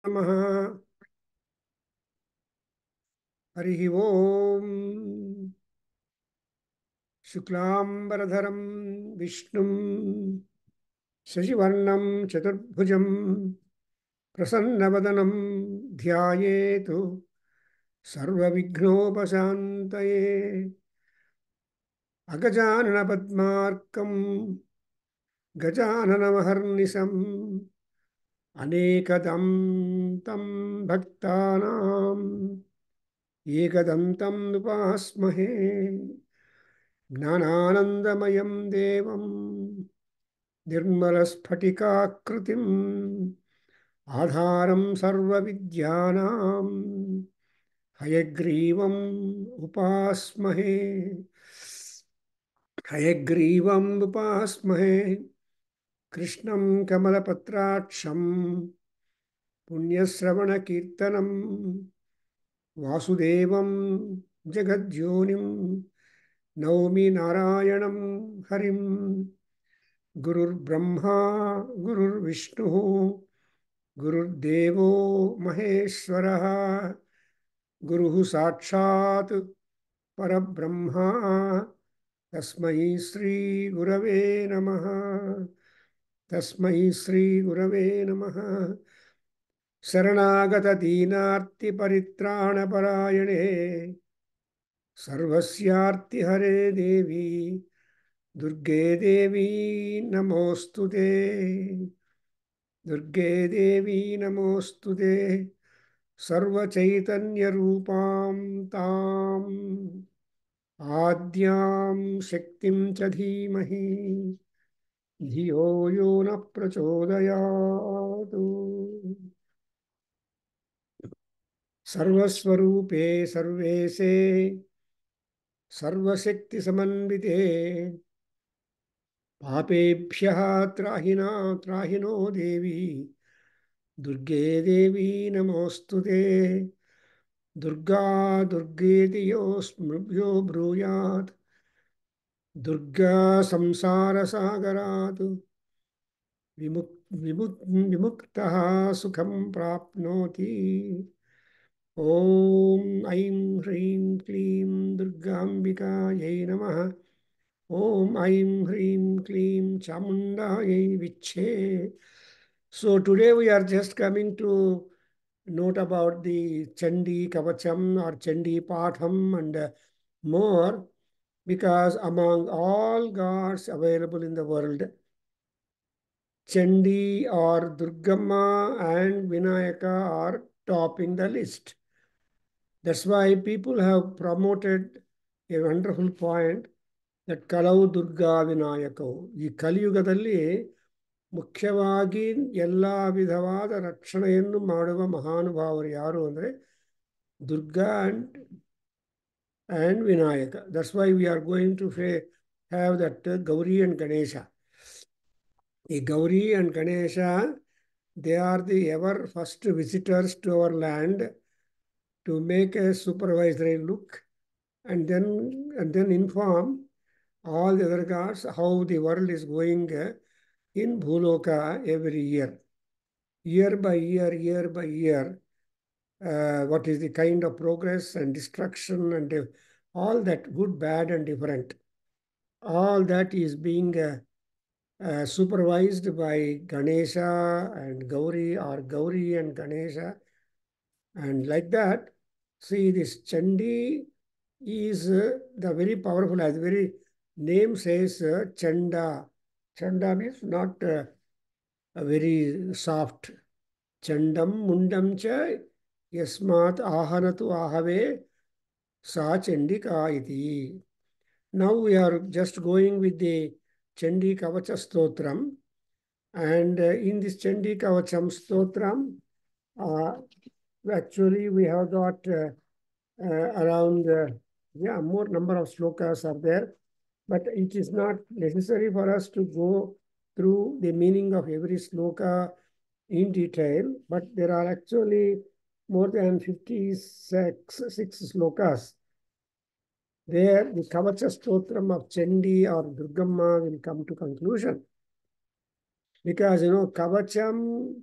नमः। हरिः ओम्। शुक्लाम्बरधरं विष्णुं शशिवर्णं चतुर्भुजं प्रसन्नवदनं ध्यायेतु सर्वविघ्नोपशान्तये। अगजाननपद्मार्कं गजाननमहर्निशम् अनेकदं तं भक्तानां एकदन्तं उपास्महे। ज्ञानानन्दमयं देवं निर्मलस्फटिकाकृतिम् आधारं सर्वविद्यानां हयग्रीवम् उपास्महे। हयग्रीवम् उपास्महे कृष्णं कमलपत्राक्षं पुण्यश्रवणकीर्तनं वासुदेवं जगद्योनिं नौमि नारायणं हरिं। गुरुर्ब्रह्मा गुरुर्विष्णुः गुरुर्देवो महेश्वरः गुरुः साक्षात् परब्रह्मा तस्मै श्री गुरवे नमः। तस्मै श्री गुरवे नमः। शरणागत दीनार्ति परित्राणपरायणे सर्वस्यार्ति हरे देवी दुर्गे देवी नमोस्तुते। दुर्गे देवी नमोस्तुते। सर्वचैतन्यरूपां तां आद्यां शक्तिं च धीमहि धियो यो न प्रचोदयात्। सर्वस्वरूपे सर्वेशे सर्वशक्तिसमन्विते पापेभ्यः त्राहिनो देवी दुर्गे देवी नमोस्तुते। दुर्गा दुर्गेति यो ब्रूयात् दुर्गा संसारसागरात् विमुक्तः सुखं प्राप्नोति। ॐ ऐं ह्रीं क्लीं दुर्गाम्बिकायै नमः। ॐ ऐं ह्रीं क्लीं चामुण्डायै विच्छे. So today we are just coming to note about the Chandi Kavacham or Chandi Patham and more, because among all gods available in the world, Chandi or Durgamma and Vinayaka are topping the list. That's why people have promoted a wonderful point that Kalau Durga Vinayako. ಈ ಕಲಿಯುಗದಲ್ಲಿ ಮುಖ್ಯವಾಗಿ ಎಲ್ಲ ವಿಧವಾದ ರಕ್ಷಣೆಯನ್ನು ಮಾಡುವ ಮಹಾನುಭಾವರು ಯಾರು ಅಂದರೆ Durga and Vinayaka. That's why we are going to have that Gauri and Ganesha. The Gauri and Ganesha, they are the ever first visitors to our land to make a supervisory look and then inform all the other gods how the world is going in Bhuloka every year. Year by year, what is the kind of progress and destruction and all that good, bad, and different. All that is being supervised by Ganesha and Gauri, or Gauri and Ganesha. And like that, see, this Chandi is the very powerful, as the very name says, Chanda. Chanda means not a very soft. Chandam mundam cha yasmat ahanatu ahave sa chandika iti. Now we are just going with the Chandi Kavacha Stotram. And in this Chandi Kavacham Stotram, actually we have got around, more number of slokas are there. But it is not necessary for us to go through the meaning of every sloka in detail. But there are actually more than 56 slokas. There, the Kavacha Stotram of Chandi or Durgamma will come to conclusion. Because, Kavacham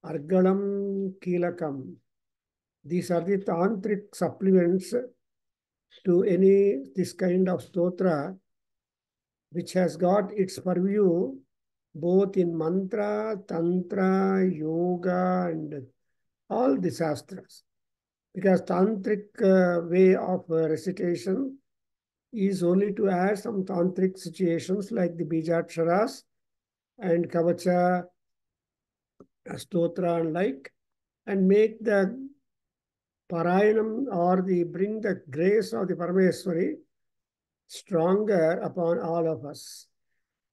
Argalam Kilakam. These are the tantric supplements to any this kind of stotra, which has got its purview both in mantra, tantra, yoga, and all the shastras. Because tantric way of recitation is only to add some tantric situations like the bijaksharas and kavacha, stotra, and like, and make the Parayanam or the bring the grace of the Parameswari stronger upon all of us.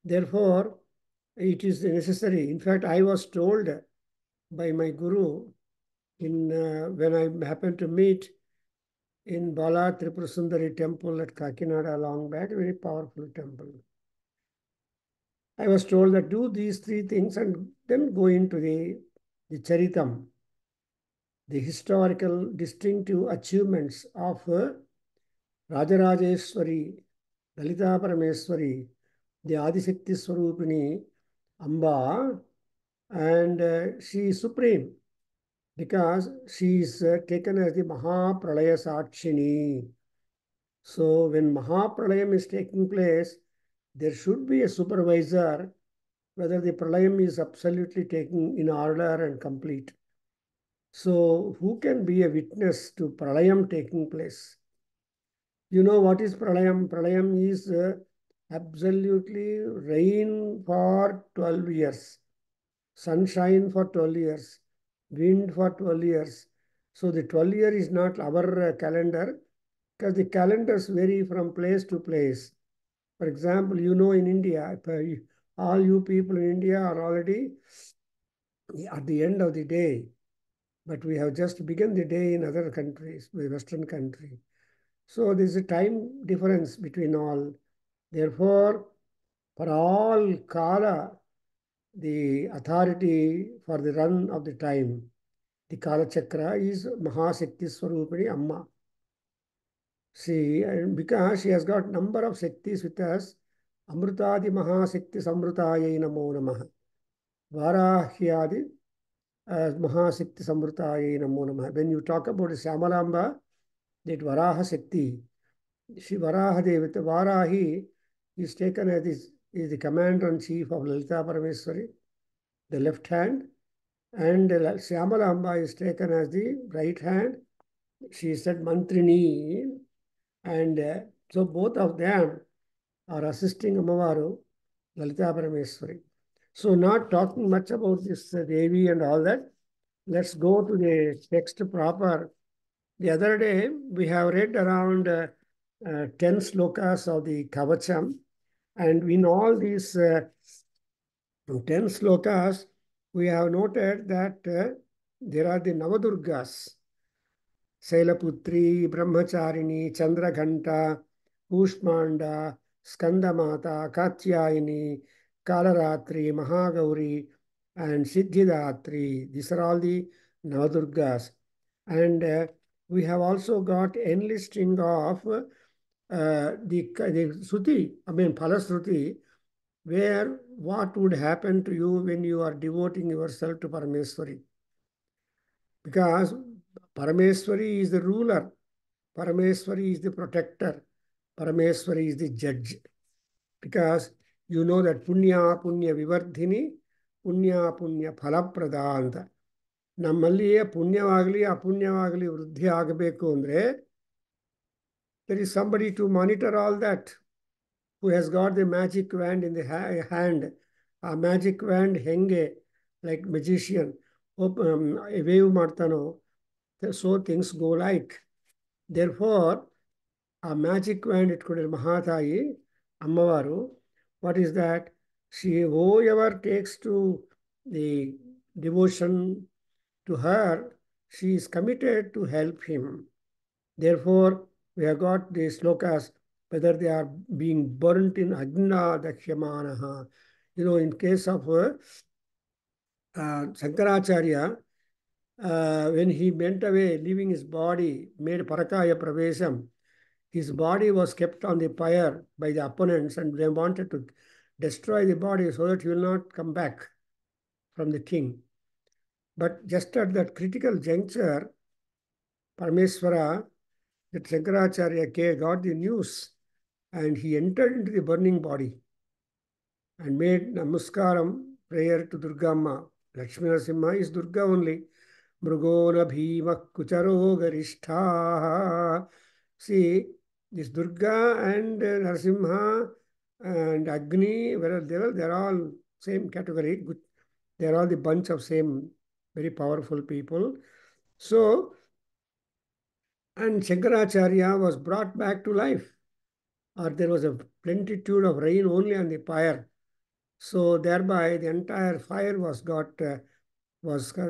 Therefore, it is necessary. In fact, I was told by my guru in when I happened to meet in Bala Tripura Sundari temple at Kakinada long back, a very powerful temple. I was told that do these three things and then go into the Charitam, the historical distinctive achievements of Rajarajeshwari, Lalita Parameswari, the Adishakti Swarupini, Amba, and she is supreme because she is taken as the Mahapralaya Sakshini. So when Mahapralayam is taking place, there should be a supervisor whether the pralayam is absolutely taken in order and complete. So who can be a witness to pralayam taking place? You know what is pralayam? Pralayam is absolutely rain for 12 years, sunshine for 12 years, wind for 12 years. So the 12 year is not our calendar because the calendars vary from place to place. For example, you know in India, all you people in India are already at the end of the day, but we have just begun the day in other countries, the Western country. So there is a time difference between all. Therefore, for all Kala, the authority for the run of the time, the Kala Chakra is Mahashakti Swarupini Amma. See, and because she has got number of Shaktis with us, Amrutadi Mahashakti Samrutayai Namo Namaha. Varahyadi Mahashakti Samrutayai Namo Namaha. When you talk about Syamalamba, that Varaha Shakti, she Varaha Devata, Varahi is taken as this, is the commander-in-chief of Lalita Parameswari, the left hand, and Syamalamba is taken as the right hand. She said Mantrini, and so both of them are assisting Amavaru, Lalita Parameswari. So not talking much about this Devi and all that, let's go to the text proper. The other day, we have read around 10 slokas of the Kavacham, and in all these 10 slokas, we have noted that there are the Navadurgas, Sailaputri, Brahmacharini, Chandraghanta, Ushmanda, Skandamata, Katyayini, Kalaratri, Mahagauri, and Siddhidatri. These are all the Navadurgas. And we have also got enlisting of the Suti, Palasruti, where what would happen to you when you are devoting yourself to Parameswari. Because Parameswari is the ruler, Parameswari is the protector, Parameswari is the judge. Because you know that Punya Punya Vivardhini, Punya Punya Phalapradha ಅಂತ. ನಮ್ಮಲ್ಲಿಯೇ ಪುಣ್ಯವಾಗಲಿ ಅಪುಣ್ಯವಾಗಲಿ ವೃದ್ಧಿ ಆಗಬೇಕು ಅಂದರೆ there is somebody to monitor all that, who has got the magic wand in the hand. ಆ magic ವ್ಯಾಂಡ್ ಹೆಂಗೆ like magician wave ಮಾಡ್ತಾನೋ, so things go like. Therefore, ಆ magic ವ್ಯಾಂಡ್ ಇಟ್ಕೊಂಡಿರೋ Mahatayi ಅಮ್ಮವಾರು, what is that? She, whoever takes to the devotion to her, she is committed to help him. Therefore, we have got the slokas, whether they are being burnt in Agna Dakshyamanaha. You know, in case of Shankaracharya, when he went away, leaving his body, made Parakaya Pravesam, his body was kept on the pyre by the opponents, and they wanted to destroy the body so that he will not come back from the king. But just at that critical juncture, Parameswara, that Shankaracharya got the news and he entered into the burning body and made Namaskaram prayer to Durgamma. Lakshmi Narasimha is Durga only. Mrugona Bhima Kucharo Garishta. See, this Durga and Narasimha and Agni, they're all same category. They're all the bunch of same very powerful people. So, and Shankaracharya was brought back to life, or there was a plenitude of rain only on the pyre. So thereby the entire fire was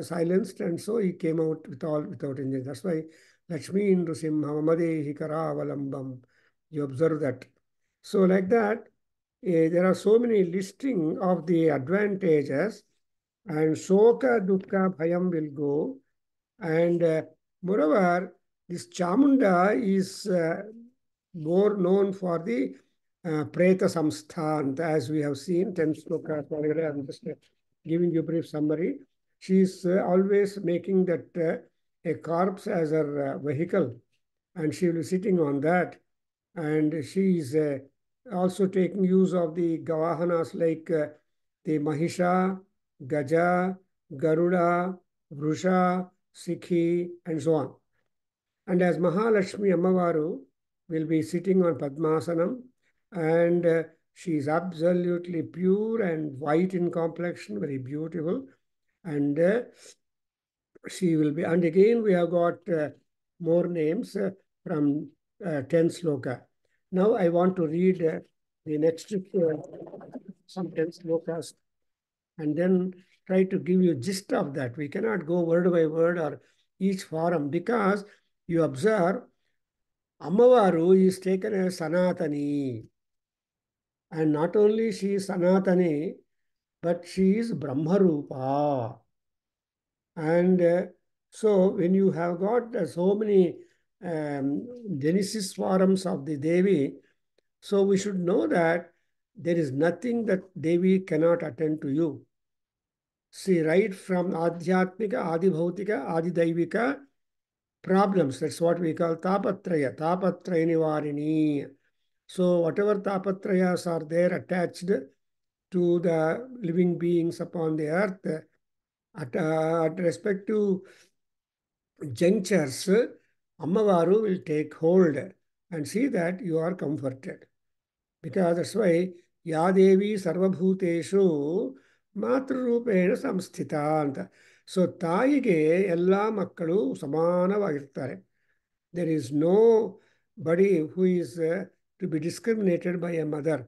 silenced, and so he came out without injury. That's why Lakshmi Nrusimha Mamadehi Karavalambam. You observe that. So like that, there are so many listing of the advantages, and Shoka Dukkha Bhayam will go. And moreover, this Chamunda is more known for the Preta Samsthan, as we have seen, 10 slokas. I'm just giving you a brief summary. She is always making that a corpse as her vehicle, and she will be sitting on that. And she is also taking use of the Gavahanas like the Mahisha, Gaja, Garuda, Vrusha, Sikhi, and so on. And as Mahalakshmi Ammavaru will be sitting on Padmasanam, and she is absolutely pure and white in complexion, very beautiful. And she will be, and again we have got more names from 10 sloka. Now I want to read the next some 10 slokas and then try to give you gist of that. We cannot go word by word or each forum because you observe Ammavaru is taken as Sanatani. And not only she is Sanatani, but she is Brahmarupa. And so when you have got so many Genesis forms of the Devi, so we should know that there is nothing that Devi cannot attend to you. See, right from Adhyatmika, Adibhautika, Adidaivika problems, that's what we call Tapatraya, Tapatraya Nivarini. So whatever Tapatrayas are there attached to the living beings upon the earth, at respective junctures, Ammavaru will take hold and see that you are comforted. Because that's why Yadevi Sarvabhuteshu Matrurupena Samsthita anta. So ತಾಯಿಗೆ ಎಲ್ಲ ಮಕ್ಕಳು ಸಮಾನವಾಗಿರ್ತಾರೆ. There is nobody who is to be discriminated by a mother.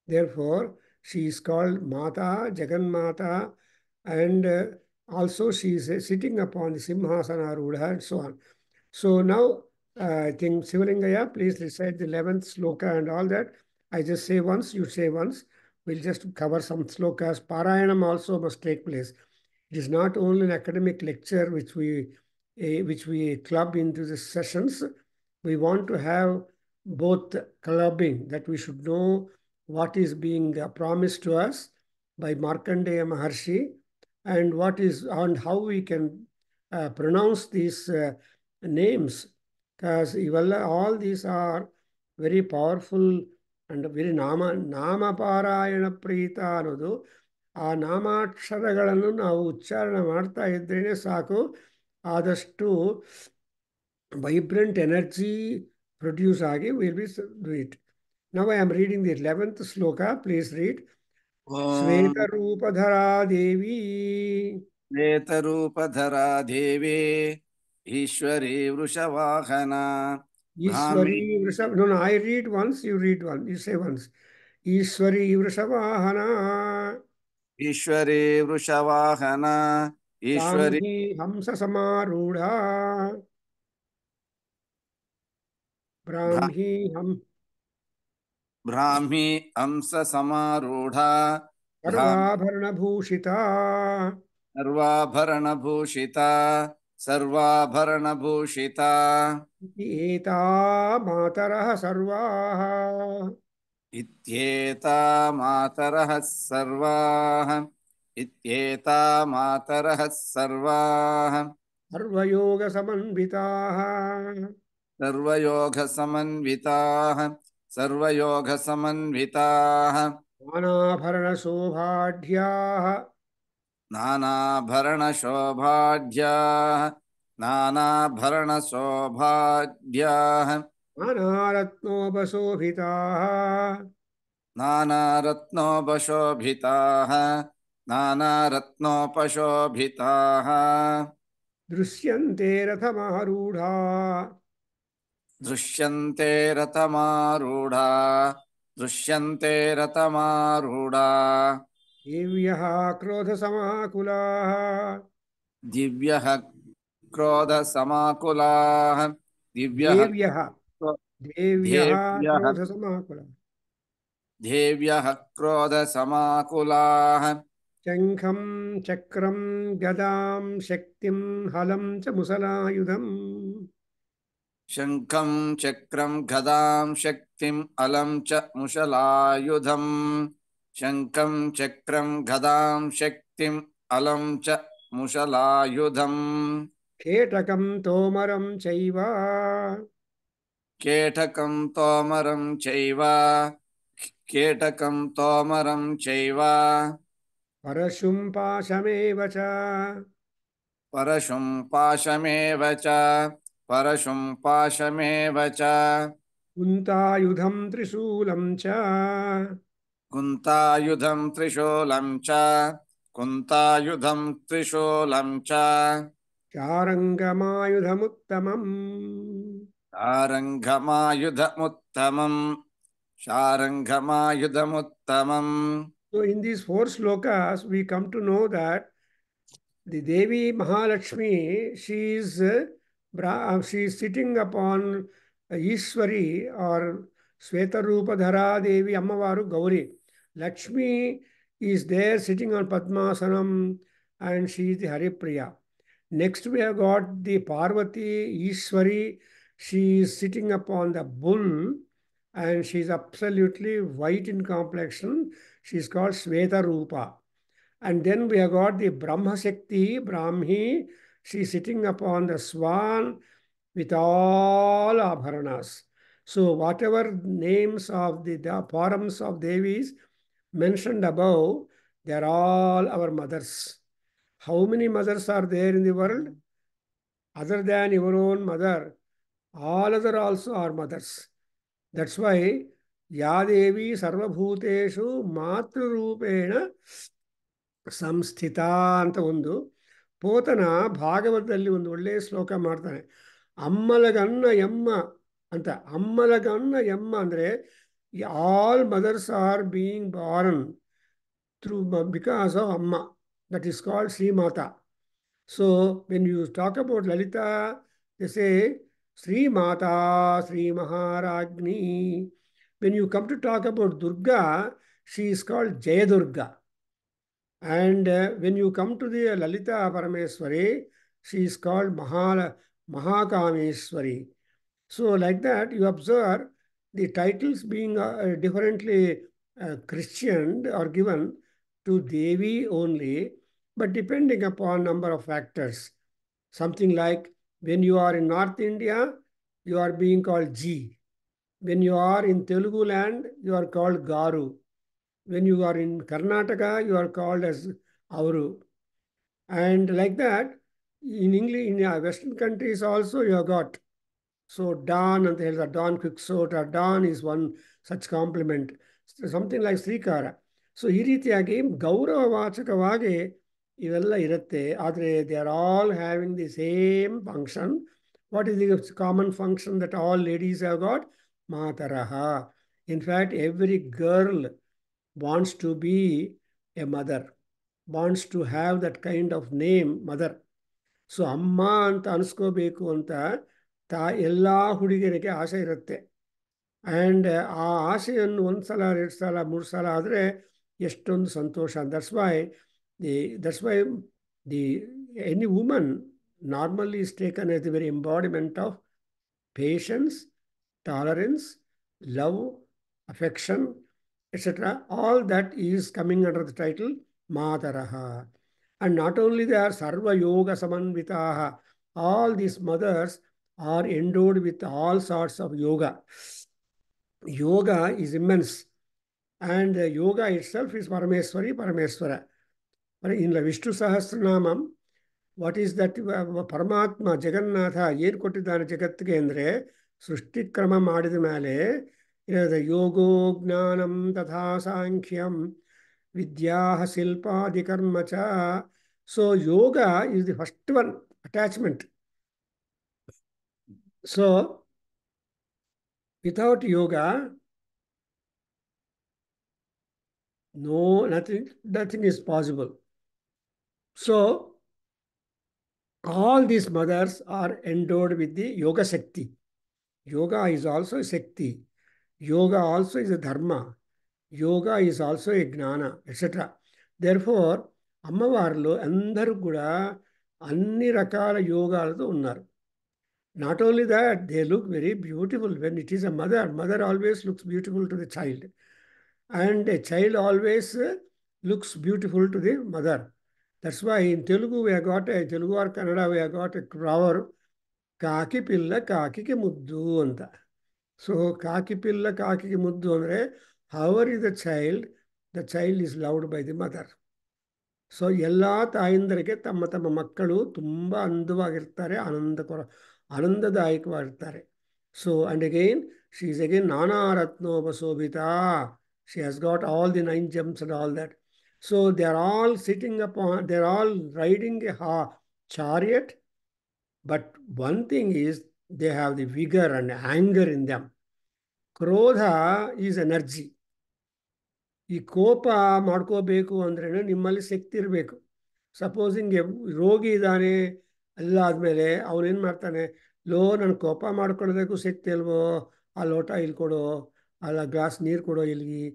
Therefore, she is called Mata, Jaganmata, and also she is sitting upon the Simhasana Rudha and so on. So now, I think Sivalingaya, please recite the 11th sloka and all that. I just say once, you say once. We'll just cover some slokas. Parayanam also must take place. It is not only an academic lecture which we club into the sessions. We want to have both clubbing, that we should know what is being promised to us by Markandeya Maharshi and what is and how we can pronounce these names, because all these are very powerful and very ನಾಮಪಾರಾಯಣ ಪ್ರೀತ ಅನ್ನೋದು. ಆ ನಾಮಾಕ್ಷರಗಳನ್ನು ನಾವು ಉಚ್ಚಾರಣೆ ಮಾಡ್ತಾ ಇದ್ರೇನೆ ಸಾಕು, ಆದಷ್ಟು vibrant energy produce ಆಗಿ we'll be do it. Now I am reading the 11th sloka. Please read. ಶ್ವೇತರೂಪಧರಾ Devi ಶ್ವೇತರೂಪಧರಾ Devi Eshwari ವೃಷವಾಹನ Ishwari Vrishav. No, I read once, you read one. You say once. Ishwari Vrishavahana. Eshwari ವೃಷವಾಹನ Eshwari Brahmi Hamsa Samarudha. Brahmi Ham Brahmi Hamsa ಸಮಾರೂಢ Sarvabharana Bhushita. ಸರ್ವಾಭರಣಭೂಷಿತ ಸರ್ವಾಭರಣಭೂಷಿತ Eta Mataraha Sarvaha. ಇತ್ಯೇತಾ ಮಾತರಃ ಸರ್ವಾಃ इत्येता मातरः सर्वाः सर्वयोगसमन्विताः सर्वयोगसमन्विताः नानाभरणशोभाढ्याः नानाभरणशोभाढ्याः नानाभरणशोभाढ्याः नानारत्नोपशोभिताः नानारत्नोपशोभिताः नानारत्नोपशोभिताः दृश्यन्ते रथमारूढाः दृश्यन्ते रथमारूढा दृश्यन्ते रथमारूढा देव्यः क्रोधसमाकुलाः दिव्यः क्रोधसमाकुलाः दिव्यः देव्यः देव्यः देव्यः क्रोधसमाकुलाः देव्यः क्रोधसमाकुलाः शङ्खं चक्रं गदां शक्तिं हलं च मुसलायुधम् शङ्खं चक्रं गदां शक्तिम् अलं च मुशलायुधम् शङ्खं चक्रं गदां शक्तिम् अलं च मुशलायुधम् केटकं तोमरं चैव केटकं तोमरं चैव केटकं तोमरं चैव परशुं पाशमेव च परशुं पाशमेव च परशुं पाशमेव च कुन्तायुधं त्रिशूलं च कुन्तायुधं त्रिशूलं च कुन्तायुधं त्रिशूलं च चारङ्गमायुधमुत्तमम् शारङ्गमायुधमुत्तमम् शारङ्गमायुधमुत्तमम् So in these four slokas, we come to know that the Devi Mahalakshmi, she is sitting upon Ishwari or Svetarupadhara Devi Ammavaru Gauri. Lakshmi is there sitting on Padmasanam and she is the Haripriya. Next we have got the Parvati Ishwari. She is sitting upon the bull and she is absolutely white in complexion. She is called Sveta Rupa. And then we have got the Brahma Shakti, Brahmi. She is sitting upon the swan with all abharanas. So whatever names of the forms of Devis mentioned above, they are all our mothers. How many mothers are there in the world? Other than your own mother, all other also are mothers. That's why Yadevi Sarvabhuteshu Matrurupena ಸಂಸ್ಥಿತ ಅಂತ ಒಂದು ಪೋತನ ಭಾಗವತದಲ್ಲಿ ಒಂದು ಒಳ್ಳೆಯ ಶ್ಲೋಕ ಮಾಡ್ತಾನೆ. ಅಮ್ಮಲಗನ್ನ ಎಮ್ಮ ಅಂತ. ಅಮ್ಮಲಗನ್ನ ಎಮ್ಮ ಅಂದರೆ all mothers are being born through because of ಅಮ್ಮ. That is called Shrimata. So when you talk about Lalita they say Shrimata Shri Maharajni. When you come to talk about Durga, she is called Jayadurga. And when you come to the Lalita Parameswari, she is called Mahakameswari. So like that, you observe the titles being differently christianed or given to Devi only, but depending upon number of factors. Something like when you are in North India, you are being called G. When you are in Telugu land, you are called Garu. When you are in Karnataka, you are called as Avru. And like that, in English, in Western countries also, you have got. So Don and there is a Don Quixote, Don is one such complement. Something like Srikara. So ಈ ರೀತಿಯಾಗಿ ಗೌರವವಾಚಕವಾಗಿ ಇವೆಲ್ಲ ಇರುತ್ತೆ. ಆದರೆ they are all having the same function. What is the common function that all ladies have got? Mataraha. In fact, every girl wants to be a mother, wants to have that kind of name, mother. So ಅಮ್ಮ ಅಂತ ಅನಿಸ್ಕೋಬೇಕು ಅಂತ ಎಲ್ಲ ಹುಡುಗಿಯರಿಗೆ ಆಸೆ ಇರುತ್ತೆ. And ಆ ಆಸೆಯನ್ನು ಒಂದು ಸಲ, 2 ಸಲ, 3 ಸಲ ಆದರೆ ಎಷ್ಟೊಂದು ಸಂತೋಷ. That's why the any woman normally is taken as the very embodiment of patience, tolerance, love, affection, etc. All that is coming under the title Mataraha. And not only they are Sarva Yoga Samanvitaha, all these mothers are endowed with all sorts of yoga. Yoga is immense. And yoga itself is Parameswari, Parameswara. In the Vishnu Sahasranamam, what is that ಪರಮಾತ್ಮ ಜಗನ್ನಾಥ ಏನು ಕೊಟ್ಟಿದ್ದಾನೆ ಜಗತ್ತಿಗೆ ಅಂದರೆ ಸೃಷ್ಟಿಕ್ರಮ ಮಾಡಿದ ಮೇಲೆ ಯೋಗೋ ಜ್ಞಾನಂ ತಥಾ ಸಾಂಖ್ಯಂ ವಿದ್ಯಾ ಶಿಲ್ಪಾದಿಕರ್ಮ ಚ. So yoga is the first one attachment. So without yoga nothing is possible. So all these mothers are endowed with the yoga Shakti. Yoga is also a Shakti. Yoga also is a Dharma. Yoga is also a Gnana, etc. Therefore, అమ్మవార్లు అందరూ కూడా అన్ని రకాల యోగాలతో ఉన్నారు. Not only that, they look very beautiful when it is a mother. Mother always looks beautiful to the child. And a child always looks beautiful to the mother. That's why in Telugu we have got a Telugu or Kannada we have got a proverb, Kaki Pilla Kakiki Muddu anta. So Kaki Pilla Kakiki Muddu andre, however is the child is loved by the mother. So ಎಲ್ಲ ತಾಯಂದರಿಗೆ ತಮ್ಮ ತಮ್ಮ ಮಕ್ಕಳು ತುಂಬ ಅಂದವಾಗಿರ್ತಾರೆ, ಆನಂದದಾಯಕವಾಗಿರ್ತಾರೆ. So and again she is again ನಾನಾ ರತ್ನೋಪಶೋಭಿತಾ. She has got all the 9 gems and all that. So they are all they are all riding a chariot. But one thing is they have the vigor and anger in them. Krodha is energy. ಈ ಕೋಪ ಮಾಡ್ಕೋಬೇಕು ಅಂದ್ರೇನು ನಿಮ್ಮಲ್ಲಿ ಶಕ್ತಿ ಇರಬೇಕು. Supposing ರೋಗಿ ಇದ್ದಾನೆ ಎಲ್ಲ ಆದಮೇಲೆ ಅವನೇನು ಮಾಡ್ತಾನೆ, ನಾನು ಕೋಪ ಮಾಡ್ಕೊಳ್ಳೋದಕ್ಕೂ ಶಕ್ತಿ ಅಲ್ವೋ, ಆ ಲೋಟ ಇಲ್ಲಿ ಕೊಡೋ, ಅಲ್ಲ ಗ್ಲಾಸ್ ನೀರು ಕೊಡೋ ಇಲ್ಲಿಗೆ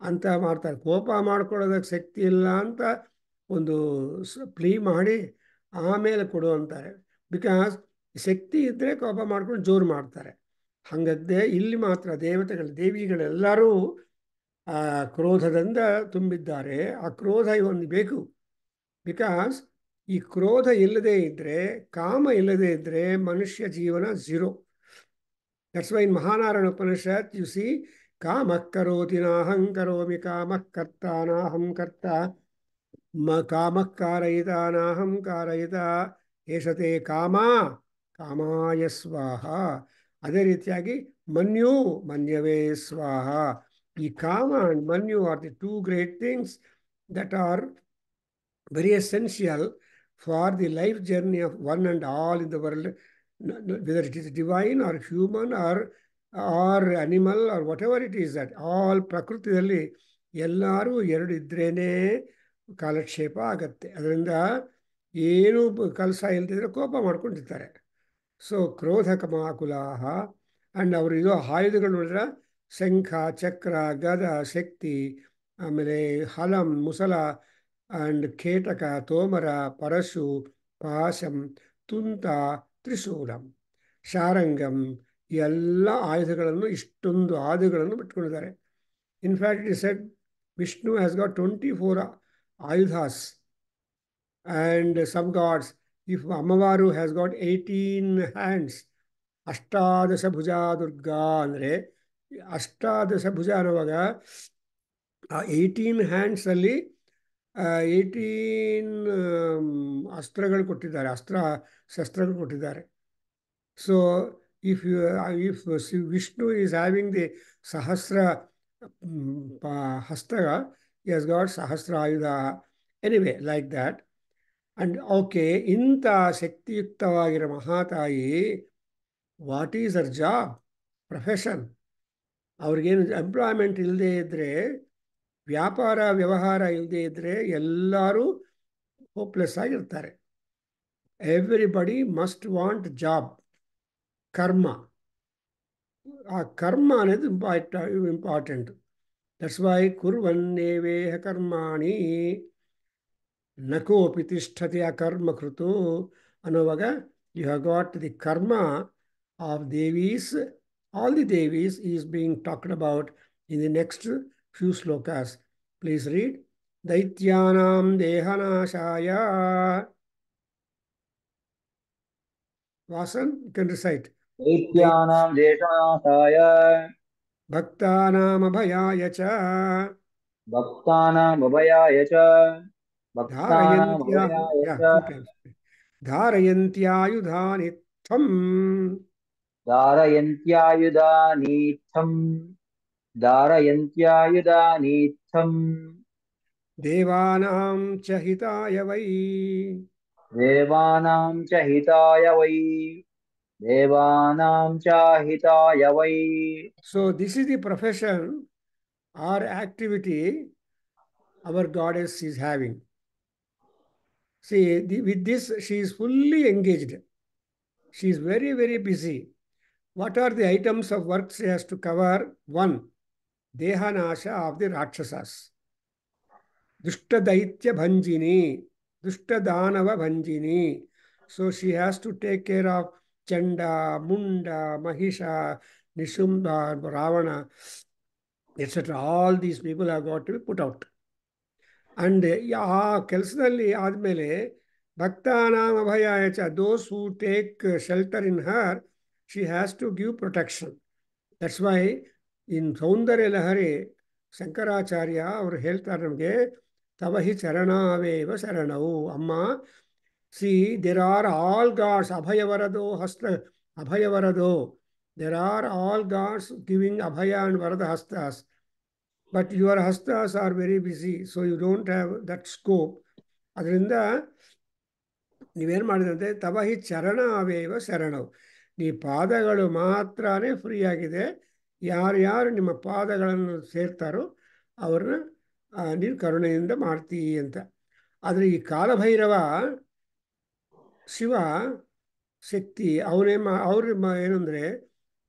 ಅಂತ ಮಾಡ್ತಾರೆ. ಕೋಪ ಮಾಡ್ಕೊಳ್ಳೋದಕ್ಕೆ ಶಕ್ತಿ ಇಲ್ಲ ಅಂತ ಒಂದು ಪ್ಲೀ ಮಾಡಿ ಆಮೇಲೆ ಕೊಡು ಅಂತಾರೆ. ಬಿಕಾಸ್ ಶಕ್ತಿ ಇದ್ದರೆ ಕೋಪ ಮಾಡ್ಕೊಂಡು ಜೋರು ಮಾಡ್ತಾರೆ. ಹಾಗದ್ದೇ ಇಲ್ಲಿ ಮಾತ್ರ ದೇವಿಗಳೆಲ್ಲರೂ ಕ್ರೋಧದಿಂದ ತುಂಬಿದ್ದಾರೆ. ಆ ಕ್ರೋಧ ಒಂದು ಬೇಕು. ಬಿಕಾಸ್ ಈ ಕ್ರೋಧ ಇಲ್ಲದೆ ಇದ್ದರೆ, ಕಾಮ ಇಲ್ಲದೆ ಇದ್ದರೆ ಮನುಷ್ಯ ಜೀವನ zero. That's why in Mahanarayana Upanishad you see ಕಾಮಃ ಕರೋತಿ ನಾಹಂ ಕರೋಮಿ, ಕಾಮಃ ಕರ್ತ ನಾಹಂ ಕರ್ತ, ಕಾಮಃ ಕಾರಯಿತ ನಾಹಂ ಕಾರಯಿತ, ಏಷತೆ ಕಾಮ ಕಾಮಾಯ ಸ್ವಾಹ. ಅದೇ ರೀತಿಯಾಗಿ ಮನ್ಯು ಮನ್ಯವೇ ಸ್ವಾಹ. ಈ ಕಾಮ and Manu are the two great things that are very essential for the life journey of one and all in the world, whether it is divine or human or animal or whatever it is, that all ಪ್ರಕೃತಿಯಲ್ಲಿ ಎಲ್ಲರೂ ಎರಡು ಇದ್ರೇನೆ ಕಾಲಕ್ಷೇಪ ಆಗತ್ತೆ. ಅದರಿಂದ ಏನು ಕೆಲಸ ಇಲ್ದಿದ್ರೆ ಕೋಪ ಮಾಡ್ಕೊಂಡಿರ್ತಾರೆ. ಸೊ ಕ್ರೋಧ ಕಮಾಕುಲಾಹ. ಆ್ಯಂಡ್ ಅವರು ಇದು ಆಯುಧಗಳು ನೋಡಿದ್ರೆ ಶಂಖ, ಚಕ್ರ, ಗದ, ಶಕ್ತಿ, ಆಮೇಲೆ ಹಲಂ, ಮುಸಲ, ಆ್ಯಂಡ್ ಕೇಟಕ, ತೋಮರ, ಪರಶು, ಪಾಶಂ, ತುಂತ, ತ್ರಿಶೂಲಂ, ಶಾರಂಗಂ, ಈ ಎಲ್ಲ ಆಯುಧಗಳನ್ನು, ಇಷ್ಟೊಂದು ಆಯುಧಗಳನ್ನು ಬಿಟ್ಕೊಂಡಿದ್ದಾರೆ. In fact it said Vishnu has got 24 ಆಯುಧಾಸ್. ಆ್ಯಂಡ್ ಸಮ್ ಗಾಡ್ಸ್, ಇಫ್ ಅಮ್ಮವಾರು ಹ್ಯಾಸ್ ಗಾಟ್ 18 ಹ್ಯಾಂಡ್ಸ್. ಅಷ್ಟಾದಶ ಭುಜ ದುರ್ಗಾ ಅಂದರೆ ಅಷ್ಟಾದಶ ಭುಜ ಅನ್ನುವಾಗ ಆ 18 ಹ್ಯಾಂಡ್ಸಲ್ಲಿ 18 ಅಸ್ತ್ರಗಳು ಕೊಟ್ಟಿದ್ದಾರೆ, ಶಸ್ತ್ರಗಳು ಕೊಟ್ಟಿದ್ದಾರೆ. So if Vishnu is having the ಸಹಸ್ರ ಹಸ್ತ, he has got ಸಹಸ್ರ ಆಯುಧ. Anyway like that. And okay, ಇಂಥ ಶಕ್ತಿಯುಕ್ತವಾಗಿರೋ ಮಹಾತಾಯಿ, what is our job, profession? ಅವ್ರಿಗೇನು ಎಂಪ್ಲಾಯ್ಮೆಂಟ್ ಇಲ್ಲದೆ ಇದ್ದರೆ, ವ್ಯಾಪಾರ ವ್ಯವಹಾರ ಇಲ್ಲದೆ ಇದ್ದರೆ ಎಲ್ಲರೂ ಹೋಪ್ಲೆಸ್ ಆಗಿರ್ತಾರೆ. ಎವ್ರಿಬಡಿ ಮಸ್ಟ್ ವಾಂಟ್ ಜಾಬ್, ಕರ್ಮ. ಆ ಕರ್ಮ ಅನ್ನೋದು ಇಂಪಾರ್ಟೆಂಟ್. ದಟ್ಸ್ ವೈ ಕುರ್ವನ್ನೇವೇಹ ಕರ್ಮಾಣಿ ನಕೋಪಿ ತಿಷ್ಠತಿ ಅಕರ್ಮ ಕೃತು ಅನ್ನುವಾಗ ಯು ಹ್ಯಾವ್ ಗಾಟ್ ದಿ ಕರ್ಮ of ದೇವೀಸ್. All the Devis is being talked about in the next few slokas. Please read. ದೈತ್ಯಾನಾಂ ದೇಹನಾಶಾಯ. Vasan you can recite. दैत्यानां देशनाशाय ಭಕ್ತಾನಾಮಭಯಾಯ ಚ भक्तानामभयाय च ಧಾರಯಂತ್ಯಾಹು भक्तानामभयाय ಯಾ च 2 times ಧಾರಯಂತ್ಯಾಯುಧಾನಿ ತ್ವಂ धारयन्त्यायुधानीत्थम् धारयन्त्यायुधानीत्थम् ದೇವಾನಾಂ ಚ ಹಿತಾಯ ವೈ. देवानां च हिताय वै देवानां च हिताय वै. So this is the profession or activity our goddess is having. See, with this she is fully engaged. She is very, very busy. What are the items of work she has to cover? One, Dehanasha of the Rakshasas. Dushta Daitya Bhanjini, Dushta Danava Bhanjini. So she has to take care of Chanda, Munda, Mahisha, Nishumba, Ravana, etc. All these people have got to be put out. And ಆ ಕೆಲಸದಲ್ಲಿ ಆದಮೇಲೆ ಭಕ್ತಾನಾಂ ಅಭಯಾಯ ಚ, those who take shelter in her, she has to give protection. That's why in ಸೌಂದರ್ಯ ಲಹರಿ ಶಂಕರಾಚಾರ್ಯ ಅವರು ಹೇಳ್ತಾರೆ ನಮಗೆ, ತವ ಹಿ ಚರಣಾವೇವ ಶರಣವು. ಅಮ್ಮ, see there are all gods, ಅಭಯವರದೋ ಹಸ್ತ ಅಭಯವರದೋ, there are all gods giving ಅಭಯ ಅಂಡ್ ವರದ ಹಸ್ತಾಸ್. But your hastas are very busy, so you don't have that scope. ಅದರಿಂದ ನೀವೇನು ಮಾಡಿದಂತೆ, ತವ ಹಿ ಚರಣ ಅವೇವ ಶರಣವು. ನೀ ಪಾದಗಳು ಮಾತ್ರನೇ ಫ್ರೀ ಆಗಿದೆ. ಯಾರ್ಯಾರು ನಿಮ್ಮ ಪಾದಗಳನ್ನು ಸೇರ್ತಾರೋ ಅವ್ರನ್ನ ನೀನು ಕರುಣೆಯಿಂದ ಮಾಡ್ತೀ ಅಂತ. ಆದರೆ ಈ ಕಾಲಭೈರವ ಶಿವ ಶಕ್ತಿ ಅವನೇ ಏನಂದರೆ,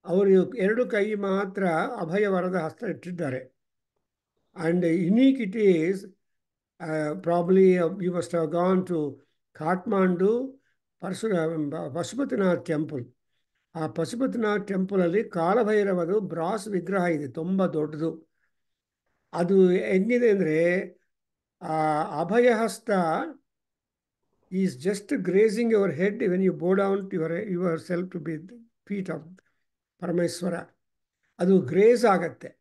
ಅವರು ಎರಡು ಕೈ ಮಾತ್ರ ಅಭಯ ವರದ ಹಸ್ತ ಇಟ್ಟಿದ್ದಾರೆ. And unique it is, probably you must have gone to Kathmandu, Pashupatinath temple. ಆ ಪಶುಪತಿನಾಥ್ ಟೆಂಪಲಲ್ಲಿ ಕಾಲಭೈರವದು ಬ್ರಾಸ್ ವಿಗ್ರಹ ಇದೆ, ತುಂಬ ದೊಡ್ಡದು. ಅದು ಹೆಂಗಿದೆ ಅಂದರೆ, ಆ ಅಭಯಹಸ್ತ is just gracing your head when you bow down to your self to be feet of Parameshwara. ಅದು ಗ್ರೇಸ್ ಆಗತ್ತೆ.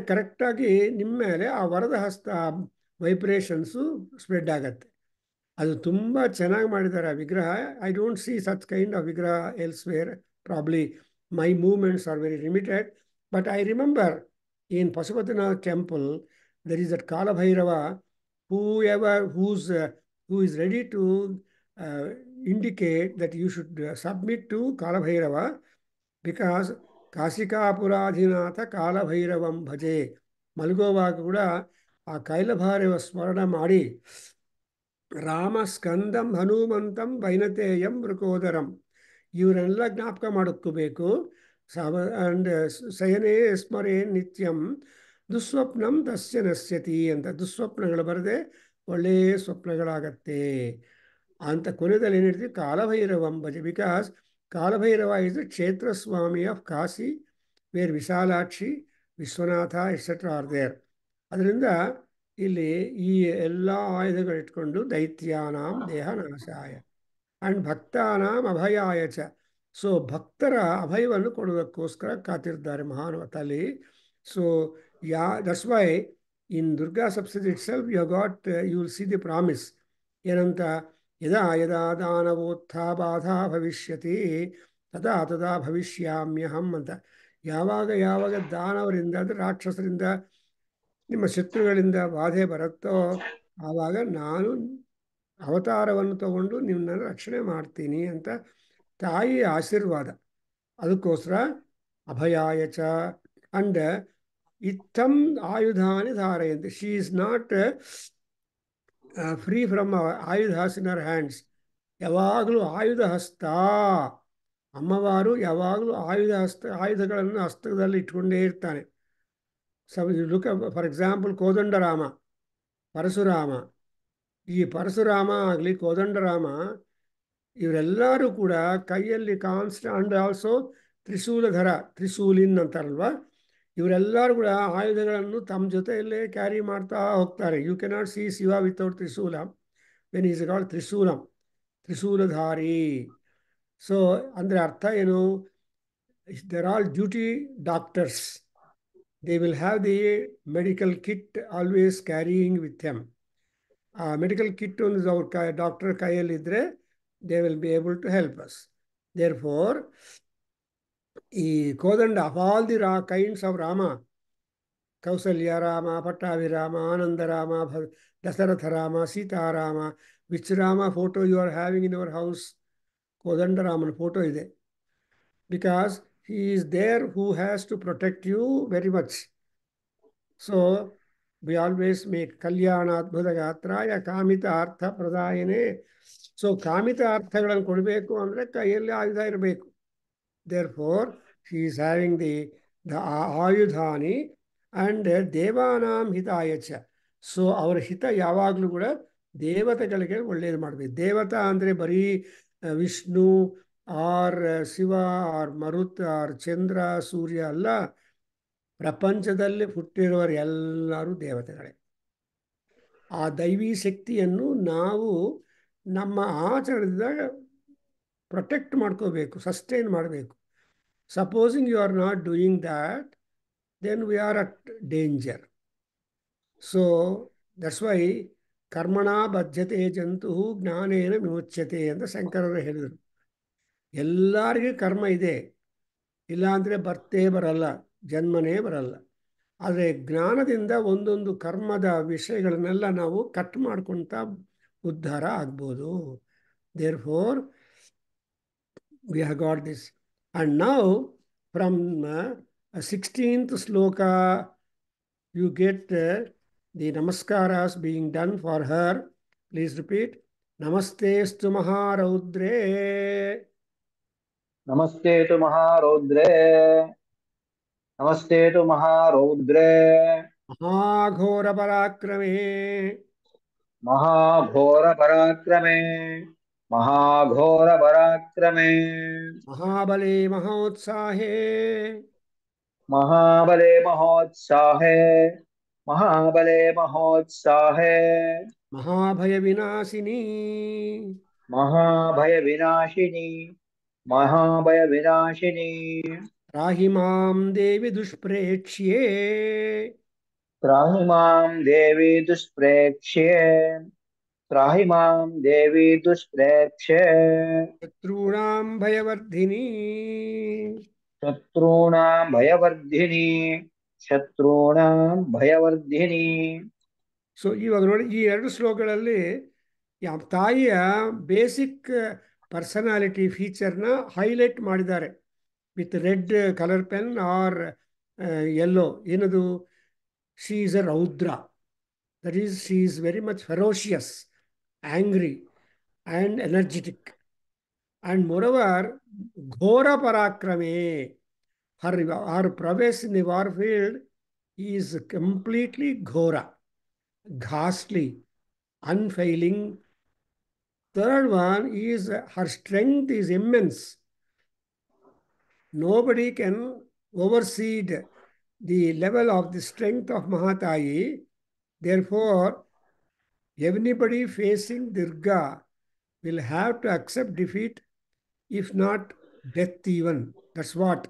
ಕರೆಕ್ಟಾಗಿ ನಿಮ್ಮ ಮೇಲೆ ಆ ವರದ ಹಸ್ತ ವೈಬ್ರೇಷನ್ಸು ಸ್ಪ್ರೆಡ್ ಆಗತ್ತೆ. ಅದು ತುಂಬ ಚೆನ್ನಾಗಿ ಮಾಡಿದ್ದಾರೆ ಆ ವಿಗ್ರಹ. I don't see such kind of ವಿಗ್ರಹ elsewhere. Probably my movements are very limited, but I remember in Pashupatinath temple there is that Kalabhairava who is ready to indicate that you should submit to Kalabhairava, because ಕಾಶಿಕಾಪುರಾಧಿನಾಥ ಕಾಲಭೈರವಂ ಭಜೆ. ಮಲಗುವಾಗ ಕೂಡ ಆ ಕೈಲಭೈರವ ಸ್ಮರಣ ಮಾಡಿ, ರಾಮ ಸ್ಕಂದಂ ಹನುಮಂತಂ ವೈನತೇಯಂ ಮೃಕೋದರಂ, ಇವರೆಲ್ಲ ಜ್ಞಾಪಕ ಮಾಡ್ಕೋಬೇಕು. And ಶಯನೇ ಸ್ಮರೇ ನಿತ್ಯಂ ದುಸ್ವಪ್ನಂ ತಸ್ಯ ನಶ್ಯತಿ ಅಂತ. ದುಸ್ವಪ್ನಗಳು ಬರದೆ ಒಳ್ಳೆಯ ಸ್ವಪ್ನಗಳಾಗತ್ತೆ ಅಂತ ಕೊನೆಯಲ್ಲಿ ಏನು ಹೇಳ್ತೀವಿ, ಕಾಲಭೈರವಂ ಭಜೆ. Because Kalabhairava is the Kshetra Swami of Kasi, where Visalakshi, Vishwanatha, etc. are there. ಅದರಿಂದ ಇಲ್ಲಿ ಈ ಎಲ್ಲ ಆಯುಧಗಳು ಇಟ್ಕೊಂಡು ದೈತ್ಯಾನಾಂ ದೇಹನಾಶಾಯ ಅಂಡ್ ಭಕ್ತಾನಾಂ ಅಭಯಾಯ ಚ. ಸೊ ಭಕ್ತರ ಅಭಯವನ್ನು ಕೊಡೋದಕ್ಕೋಸ್ಕರ ಕಾತಿರ್ತಾರೆ ಮಹಾನುಭಾವದಲ್ಲಿ. So that's why in Durga Saptashati itself you got, you will see the promise ಏನಂತ, ಯದಾ ಯದಾ ದಾನವೋತ್ಥಾ ಬಾಧಾ ಭವಿಷ್ಯತಿ ತದಾ ತದಾ ಭವಿಷ್ಯಾಮ್ಯಹಂ ಅಂತ. ಯಾವಾಗ ಯಾವಾಗ ದಾನವರಿಂದ ಅಂದರೆ ರಾಕ್ಷಸರಿಂದ, ನಿಮ್ಮ ಶತ್ರುಗಳಿಂದ ಬಾಧೆ ಬರುತ್ತೋ ಆವಾಗ ನಾನು ಅವತಾರವನ್ನು ತಗೊಂಡು ನಿಮ್ಮನ್ನು ರಕ್ಷಣೆ ಮಾಡ್ತೀನಿ ಅಂತ ತಾಯಿ ಆಶೀರ್ವಾದ. ಅದಕ್ಕೋಸ್ಕರ ಅಭಯಾಯ ಚ ಅಂಡ್ ಇತ್ತಂ ಆಯುಧಾನಿ ಧಾರಯಂತೆ. She is not free from ಆಯುಧಾಸ್ ಇನ್ ಅವರ್ ಹ್ಯಾಂಡ್ಸ್. ಯಾವಾಗಲೂ ಆಯುಧ ಹಸ್ತ. ಅಮ್ಮವಾರು ಯಾವಾಗಲೂ ಆಯುಧಗಳನ್ನು ಹಸ್ತದಲ್ಲಿ ಇಟ್ಕೊಂಡೇ ಇರ್ತಾನೆ. Look for example Kodandarama, Parashurama. ಈ ಪರಶುರಾಮ ಆಗಲಿ ಕೋದಂಡರಾಮ ಇವರೆಲ್ಲರೂ ಕೂಡ ಕೈಯಲ್ಲಿ ಕಾನ್ಸ್ಟೆಂಟ್, ಅಂಡ್ ಆಲ್ಸೋ ತ್ರಿಶೂಲಧರ, ತ್ರಿಶೂಲಿನ್ ಅಂತಾರಲ್ವ, ಇವರೆಲ್ಲರೂ ಕೂಡ ಆಯುಧಗಳನ್ನು ತಮ್ಮ ಜೊತೆಯಲ್ಲೇ ಕ್ಯಾರಿ ಮಾಡ್ತಾ ಹೋಗ್ತಾರೆ. You cannot see Shiva without ತ್ರಿಶೂಲ ವೆನ್ ಈಸ್ ಕಾಲ್ಡ್ ತ್ರಿಶೂಲಂ, ತ್ರಿಶೂಲಧಾರಿ. ಸೊ ಅಂದರೆ ಅರ್ಥ ಏನು? There all duty doctors. They will have the medical kit always carrying with them. Medical kit ಒಂದು ಅವ್ರ doctor ಕೈಯಲ್ಲಿದ್ದರೆ they will be able to help us. Therefore, ಈ ಕೋದಂಡ of all the kinds of Rama, Kausalya Rama, Pattavirama, Ananda Rama, Dasaratha Rama, Sita Rama, which Rama photo you are having in your house? Kodanda Raman photo ಇದೆ. Because he is there who has to protect you very much. So we always make Kalyana Adbhuta Gatraya Kamita Artha Pradayane. So Kamita Arthaಗಳನ್ನು ಕೊಡಬೇಕು ಅಂದರೆ ಕೈಯಲ್ಲಿ ಆಯುಧ ಇರಬೇಕು. Therefore, he is having the ಆಯುಧಾನಿ and ದೇವಾನಾಂ ಹಿತಾಯಚ. So ಅವರ ಹಿತ ಯಾವಾಗಲೂ ಕೂಡ ದೇವತೆಗಳಿಗೆ ಒಳ್ಳೆಯದು ಮಾಡಬೇಕು. ದೇವತಾ ಅಂದರೆ ಬರೀ Vishnu or Shiva or Marut or Chandra Surya ಅಲ್ಲ. ಪ್ರಪಂಚದಲ್ಲಿ ಹುಟ್ಟಿರುವರು ಎಲ್ಲರೂ ದೇವತೆಗಳೇ. ಆ ದೈವಿ ಶಕ್ತಿಯನ್ನು ನಾವು ನಮ್ಮ ಆಚರಣೆದಾಗ ಪ್ರೊಟೆಕ್ಟ್ ಮಾಡ್ಕೋಬೇಕು, ಸಸ್ಟೈನ್ ಮಾಡಬೇಕು. Supposing you are not doing that, then we are at danger. So that's why ಕರ್ಮಣ ಬದ್ಧತೆ ಜಂತು ಜ್ಞಾನೇನ ವಿಮುಚ್ಯತೆ ಅಂತ ಶಂಕರರು ಹೇಳಿದರು. ಎಲ್ಲರಿಗೂ ಕರ್ಮ ಇದೆ, ಇಲ್ಲಾಂದರೆ ಬರ್ತೇ ಬರಲ್ಲ, ಜನ್ಮನೇ ಬರಲ್ಲ. ಆದರೆ ಜ್ಞಾನದಿಂದ ಒಂದೊಂದು ಕರ್ಮದ ವಿಷಯಗಳನ್ನೆಲ್ಲ ನಾವು ಕಟ್ ಮಾಡ್ಕೊಳ್ತಾ ಉದ್ಧಾರ ಆಗ್ಬೋದು. Therefore, we have got this. And now, from 16th sloka, you get the namaskaras being done for her. Please repeat. Namastestu Maharaudre. ನಮಸ್ತೆ ತು ಮಹಾರೌದ್ರೇ. ನಮಸ್ತೆ ತು ಮಹಾರೌದ್ರೇ. ಮಹಾಘೋರ ಪರಾಕ್ರಮೇ. ಮಹಾಘೋರ ಪರಾಕ್ರಮೇ. ಮಹಾಘೋರ ಪರಾಕ್ರಮೇ. ಮಹಾಬಲೇ ಮಹೋತ್ಸಾಹೇ. ಮಹಾಬಲೆ ಮಹೋತ್ಸಾಹೇ. ಮಹಾಬಲೆ ಮಹೋತ್ಸಾಹೇ. ಮಹಾಭಯ ವಿನಾಶಿನಿ. ಮಹಾಭಯ ವಿನಾಶಿನಿ. ಮಹಾಭಯ ವಿನಾಶಿನಿ. ತ್ರಾಹಿ ಮಾಂ ದೇವಿ ದುಷ್ಪ್ರೇಕ್ಷ್ಯೇ. ತ್ರಾಹಿ ಮಾಂ ದೇವಿ ದುಷ್ಪ್ರೇಕ್ಷ್ಯೇ. ತ್ರಾಹಿ ಮಾಂ ದೇವಿ ದುಷ್ಪ್ರೇಕ್ಷ್ಯೇ. ಶತ್ರುಣಾಂ ಭಯವರ್ಧಿನಿ. ಶತ್ರುಣಾಂ ಭಯವರ್ಧಿನಿ. ಶತ್ರುಣಾಂ ಭಯವರ್ಧಿನಿ. ಸೊ ಇವಾಗ ನೋಡಿ, ಈ ಎರಡು ಶ್ಲೋಕಗಳಲ್ಲಿ ತಾಯಿಯ ಬೇಸಿಕ್ ಪರ್ಸನಾಲಿಟಿ ಫೀಚರ್ನ ಹೈಲೈಟ್ ಮಾಡಿದ್ದಾರೆ with red colour pen or yellow. ಏನದು? ಶಿ ಈಸ್ ಅ ರೌದ್ರ. That is, she is very much ferocious, angry and energetic. And moreover ಘೋರ ಪರಾಕ್ರಮೇ. her prowess in the warfield is completely ghora, ghastly, unfailing. Third one is her strength is immense. Nobody can oversee the level of the strength of Mahatayi. Therefore, anybody facing Durga will have to accept defeat, if not death even. That's what.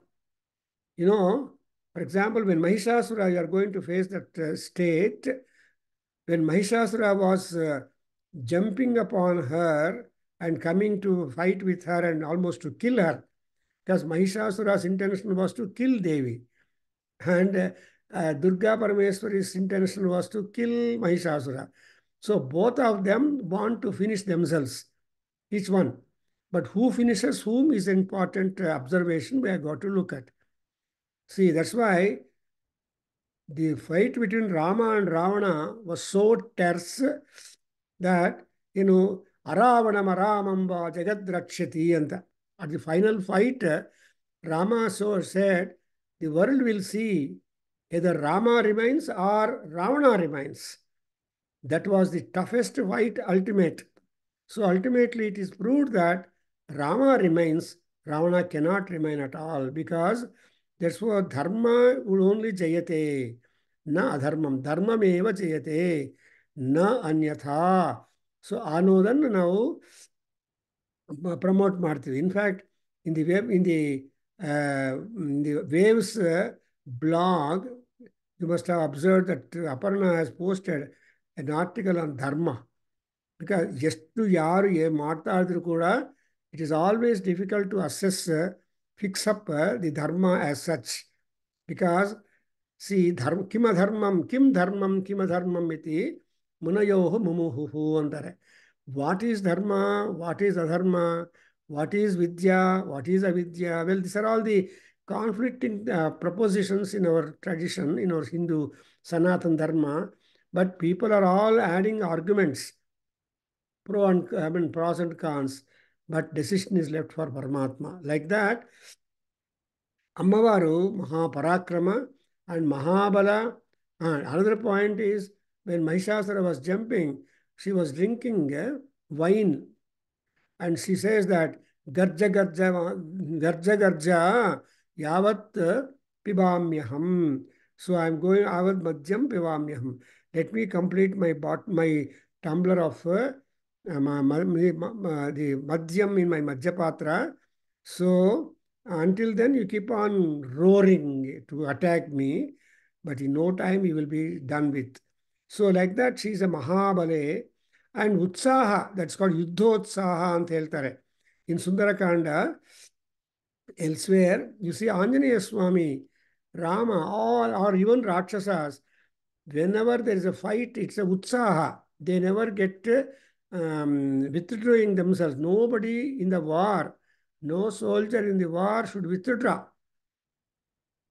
You know, for example, when Mahishasura, you are going to face that state, when Mahishasura was jumping upon her and coming to fight with her and almost to kill her, because Mahishasura's intention was to kill Devi. And Durga Parameswari's intention was to kill Mahishasura. So both of them want to finish themselves, each one. But who finishes whom is an important observation we have got to look at. See, that's why the fight between Rama and Ravana was so terse that, you know, Aravanam Aramamba Jagad Rakshati. And at the final fight, Rama so said, the world will see either Rama remains or Ravana remains. That was the toughest fight, ultimate. So ultimately it is proved that Rama remains, Ravana cannot remain at all, because That's why dharma would only jayate, na adharmam. Dharmam eva jayate, na anyatha. So ಅನ್ನೋದನ್ನು ನಾವು promote ಮಾಡ್ತೀವಿ. In fact in the web in the waves blog, you must have observed that Aparna has posted an article on dharma. Because ಎಷ್ಟು ಯಾರು ಮಾಡ್ತಾ ಇದ್ರು ಕೂಡ it is always difficult to assess, fix up the dharma as such. Because see, kim dharmam iti munayoho mumuhuhu ಅಂತಾರೆ. What is dharma? What is adharma? What is vidya? What is avidya? Well, these are all the conflicting propositions in our tradition, in our Hindu Sanatan Dharma. But people are all adding arguments, pros and cons. But decision is left for Paramatma. Like that, Ammavaru, Mahaparakrama and Mahabala. And another point is, when Mahishasura was jumping, she was drinking wine. And she says that Garja Garja Yavat Pibamyaham. So I'm going Avat Madhyam Pibamyaham. Let me complete my tumbler of the Madhyam in my Madhyapatra. So until then you keep on roaring to attack me, but in no time you will be done with. So like that, she is a Mahabale. And Utsaha, that's called Yuddhotsaha anta heltare. In Sundarakanda, elsewhere, you see Anjaneya Swami, Rama, all or even Rakshasas, whenever there is a fight, it's a Utsaha. They never get withdrawing themselves. Nobody in the war, no soldier in the war should withdraw.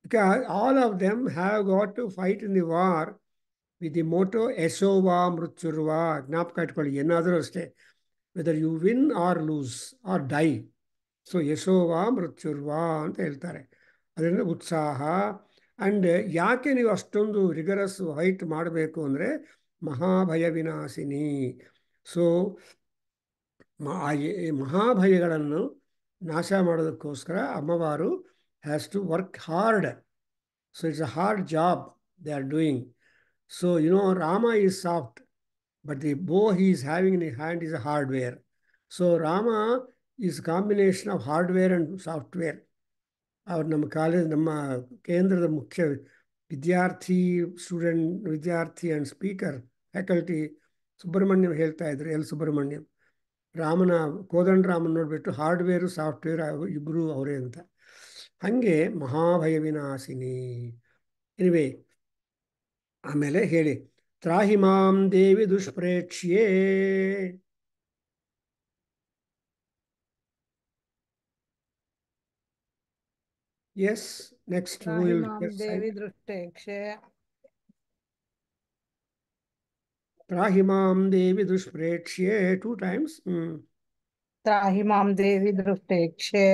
Because all of them have got to fight in the war with the motto Yasova Mrutyurva, ಜ್ಞಾಪಕ ಇಟ್ಕೊಳ್ಳಿ, ಏನಾದರೂ ಅಷ್ಟೇ, whether you win or lose or die. So ಯಶೋವ ಮೃತ್ಯುರ್ವಾ ಅಂತ ಹೇಳ್ತಾರೆ. ಅದರಿಂದ ಉತ್ಸಾಹ. ಆ್ಯಂಡ್ ಯಾಕೆ ನೀವು ಅಷ್ಟೊಂದು ರಿಗರಸ್ ಫೈಟ್ ಮಾಡಬೇಕು ಅಂದರೆ ಮಹಾಭಯ ವಿನಾಶಿನಿ. ಸೊ ಮಹಾಭಯಗಳನ್ನು ನಾಶ ಮಾಡೋದಕ್ಕೋಸ್ಕರ ಅಮ್ಮವಾರು has to work hard. So it's a hard job they are doing. So, Rama is soft, but the bow he is having in his hand is a hardware. So, Rama is a combination of hardware and software. Our ನಮ್ಮ college, ನಮ್ಮ ಕೇಂದ್ರದ ಮುಖ್ಯ ವಿದ್ಯಾರ್ಥಿ and speaker faculty Subrahmanyam ಹೇಳ್ತಾ ಇದ್ರು, L Subrahmanyam. ಕೋದಂಡರಾಮನ್ ನೋಡಿಬಿಟ್ಟು hardware software ಇಬ್ಬರು ಅವರೇ ಅಂತ. ಹಾಗೆ ಮಹಾಭಯ ವಿನಾಶಿನಿ. ಎನಿವೇ, ಆಮೇಲೆ ಹೇಳಿ, ತ್ರಾಹಿ ಮಾಂ ದೇವಿ ದುಷ್ಪ್ರೇಕ್ಷ್ಯೇ. ಎಸ್, ನೆಕ್ಸ್ಟ್ ತ್ರಾಹಿ ಮಾಂ ದೇವಿ ದೃಷ್ಟೇಕ್ಷೆ. ತ್ರಾಹಿ ಮಾಂ ದೇವಿ ದುಷ್ಪ್ರೇಕ್ಷ್ಯೇ 2 times. ತ್ರಾಹಿ ಮಾಂ ದೇವಿ ದೃಷ್ಟೇಕ್ಷೆ.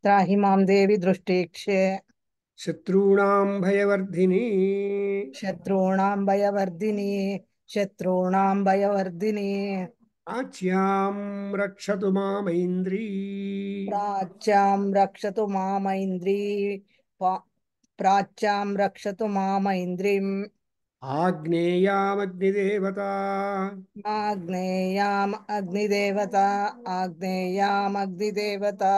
ತ್ರಾಹಿ ಮಾಂ ದೇವಿ ದೃಷ್ಟೇಕ್ಷೆ. ಶತ್ರುಣಾಂ ಭಯವರ್ಧಿನಿ. ಶತ್ರುಣಾಂ ಭಯವರ್ಧಿನಿ. ಶತ್ರುಣಾಂ ಭಯವರ್ಧಿನಿ. ಪ್ರಾಚ್ಯಾಂ ರಕ್ಷತು ಮಾಮೈಂದ್ರೀ. ಪ್ರಾಚ್ಯಾಂ ರಕ್ಷತು ಮಾಮೈಂದ್ರೀ. ಪ್ರಾಚ್ಯಾಂ ರಕ್ಷತು ಮಾಮೈಂದ್ರೀಂ. ಆಗ್ನೇಯಾಮಗ್ನಿದೇವತಾ. ಆಗ್ನೇಯಾಂ ಅಗ್ನಿದೇವತಾ. ಆಗ್ನೇಯಾಂ ಅಗ್ನಿದೇವತಾ.